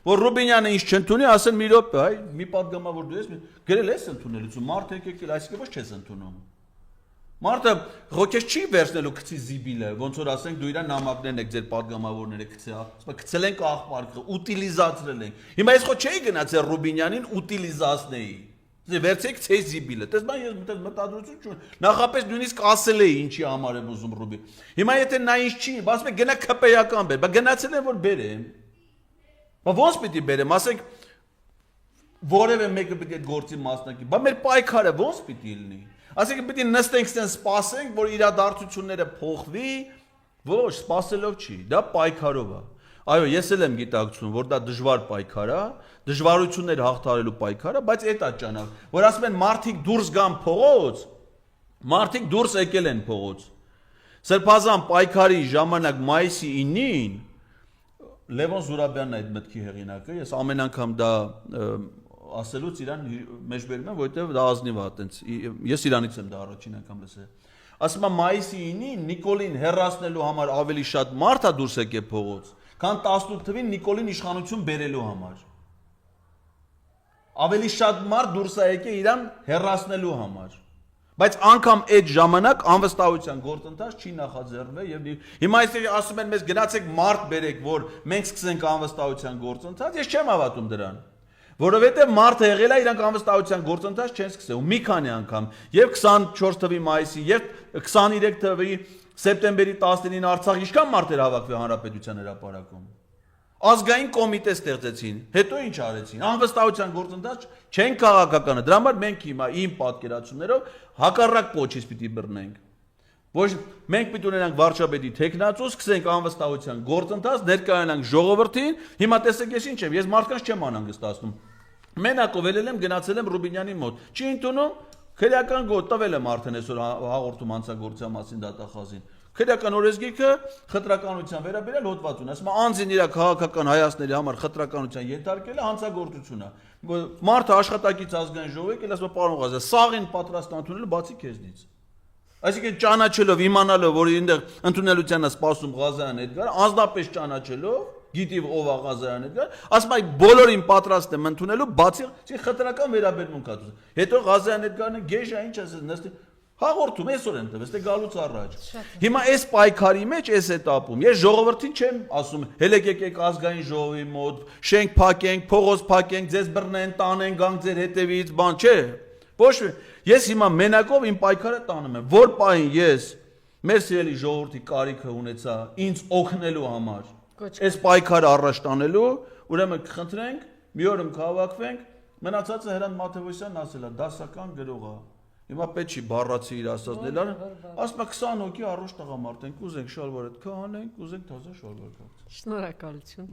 որ Ռուբինյանը ինչ չընդունի ասեն մի րոպե հայ մի падգամավոր դու ես գրել ես ընդունելուց մարդ եկել այսինքն ոչ չես ընդունում Մարդը ռոքես չի վերցնելու գցի զիբիլը, ոնց որ ասենք դու իրան նամակներն եք ձեր падգամավորները գցի, ասում գցել ենք աղբարկը, ուտիլիզացրել ենք։ Հիմա ես ხო չէի գնացել Ռուբինյանին ուտիլիզացնեի։ Դե վերցեք ցե զիբիլը։ Դες բան ես մտադրություն չունեմ։ Նախապես նույնիսկ ասել էի ինչի համար եմ ուզում Ռուբին։ Հիմա եթե նա ինչ չի, ասում եք գնա ԿՊ-ական բեր, բա գնացել եմ որ բերեմ։ Բա ոնց պիտի բերեմ, ասեք որևէ մեկը պիտի այդ գործի մասնակի։ Բա մեր պայքարը ոնց պիտի լինի։ Ասենք պիտի նստենք ստեն սպասենք, որ իրադարձությունները փոխվի, ոչ, սպասելով չի, դա պայքարով է։ Այո, ես էլ եմ գիտակցում, որ դա դժվար պայքար է, դժվարություններ հաղթարելու պայքար է, բայց այդ է ճանաչ, որ ասում են մարդիկ դուրս գան փողոց, մարդիկ դուրս եկել են փողոց։ Սրբազան պայքարի ժամանակ մայիսի 9-ին Լևոն Զուրաբյանն է այդ մտքի հեղինակը, ես ամեն անգամ դա ասելուց իրան մեջբերում եմ, որովհետև դա ազնիվ է, տենց ես իրանից եմ դա առաջին անգամ լսել։ Ասում եմ մայիսի 9-ին Նիկոլին հեռացնելու համար ավելի շատ մարդ է դուրս եկել փողոց, քան 18 թվին Նիկոլին իշխանություն բերելու համար։ Ավելի շատ մարդ դուրս է եկել իրան հեռացնելու համար։ Բայց անգամ այդ ժամանակ անվստահության գործընթաց չի նախաձեռնվել եւ հիմա այստեղ ասում են մեզ գնացեք մարդ բերեք, որ մենք սկսենք անվստահության գործընթաց, ես չեմ հավատում դրան։ Որովհետև մարդը եղել է իրանք անվստահության գործընթաց չեն սկսել, ու մի քանի անգամ, եւ 24 թվականի մայիսի, եւ 23 թվականի սեպտեմբերի 19-ին Արցախ ինչքան մարդեր հավաքվել հանրապետության հրապարակում։ Ազգային կոմիտե ստեղծեցին, հետո ինչ արեցին, անվստահության գործընթաց չեն քաղաքականը, դրա համար մենք հիմա իմ պատկերացումներով հակառակ պոչից պիտի բռնենք։ Ոչ մենք պիտի ունենանք վարչապետի տեխնացու, սկսենք անվստահության գործընթաց, ներկայանանք ժողովրդին, հիմա տեսեք ես ինչ եմ, ես մարդկանց չեմ անհանգստացնում։ Մենակով ելել եմ գնացել եմ Ռուբինյանի մոտ, չի ընդունում, քրեական գոտ տվել եմ արդեն այսօր հաղորդում հանցագործության մասին դատախազին։ Քրեական օրենսգիրքը խտրականության վերաբերյալ հոդված ունի, ասում անձին իր քաղաքական հայացքների համար խտրականության ենթարկելը հանցագործություն է։ Մարդը աշխատակից ազգային ժողով եկել, ասում պարոն Ղազարյան, սաղին պատրաստ ընդունելու բացի քեզնից։ Այսինքն ճանաչելով, իմանալով, որ այնտեղ ընդունելության է սպասում Ղազարյան Էդգարը, անձնապես ճանաչելով, գիտի ով է Ղազարյան Էդգարը, ասում է բոլորին պատրաստ եմ ընդունելու, բացի խտրական վերաբերմունք ա։ Հետո Ղազարյան Էդգարը գեժ է, ինչ ասես, նստի հաղորդում այսօր եմ տվել, ստե գալուց առաջ։ Հիմա այս պայքարի մեջ այս էտապում ես ժողովրդին չեմ ասում, հելեք եկեք ազգային ժողովի մոտ, շենք փակենք, փողոց փակենք, ձեզ բռնեն, տանեն, գանք ձեր հետևից, բան չէ։ Ոչ ես հիմա մենակով իմ պայքարը տանում եմ, որ պահին ես մեր սիրելի ժողովրդի կարիքը ունեցա ինձ օգնելու համար, այս պայքարը առաջ տանելու, ուրեմն կխնդրենք, մի օր կհավաքվենք, մնացածը Հրանտ Մաթևոսյանն ասել է, դասական գրող է։ Հիմա պետք չի բառացի իր ասածներն, ասում է 20 հոգի առողջ տղամարդ ենք, ուզենք շալվար հետ քահանենք, ուզենք թազա շալվար կապենք։ Շնորհակալություն։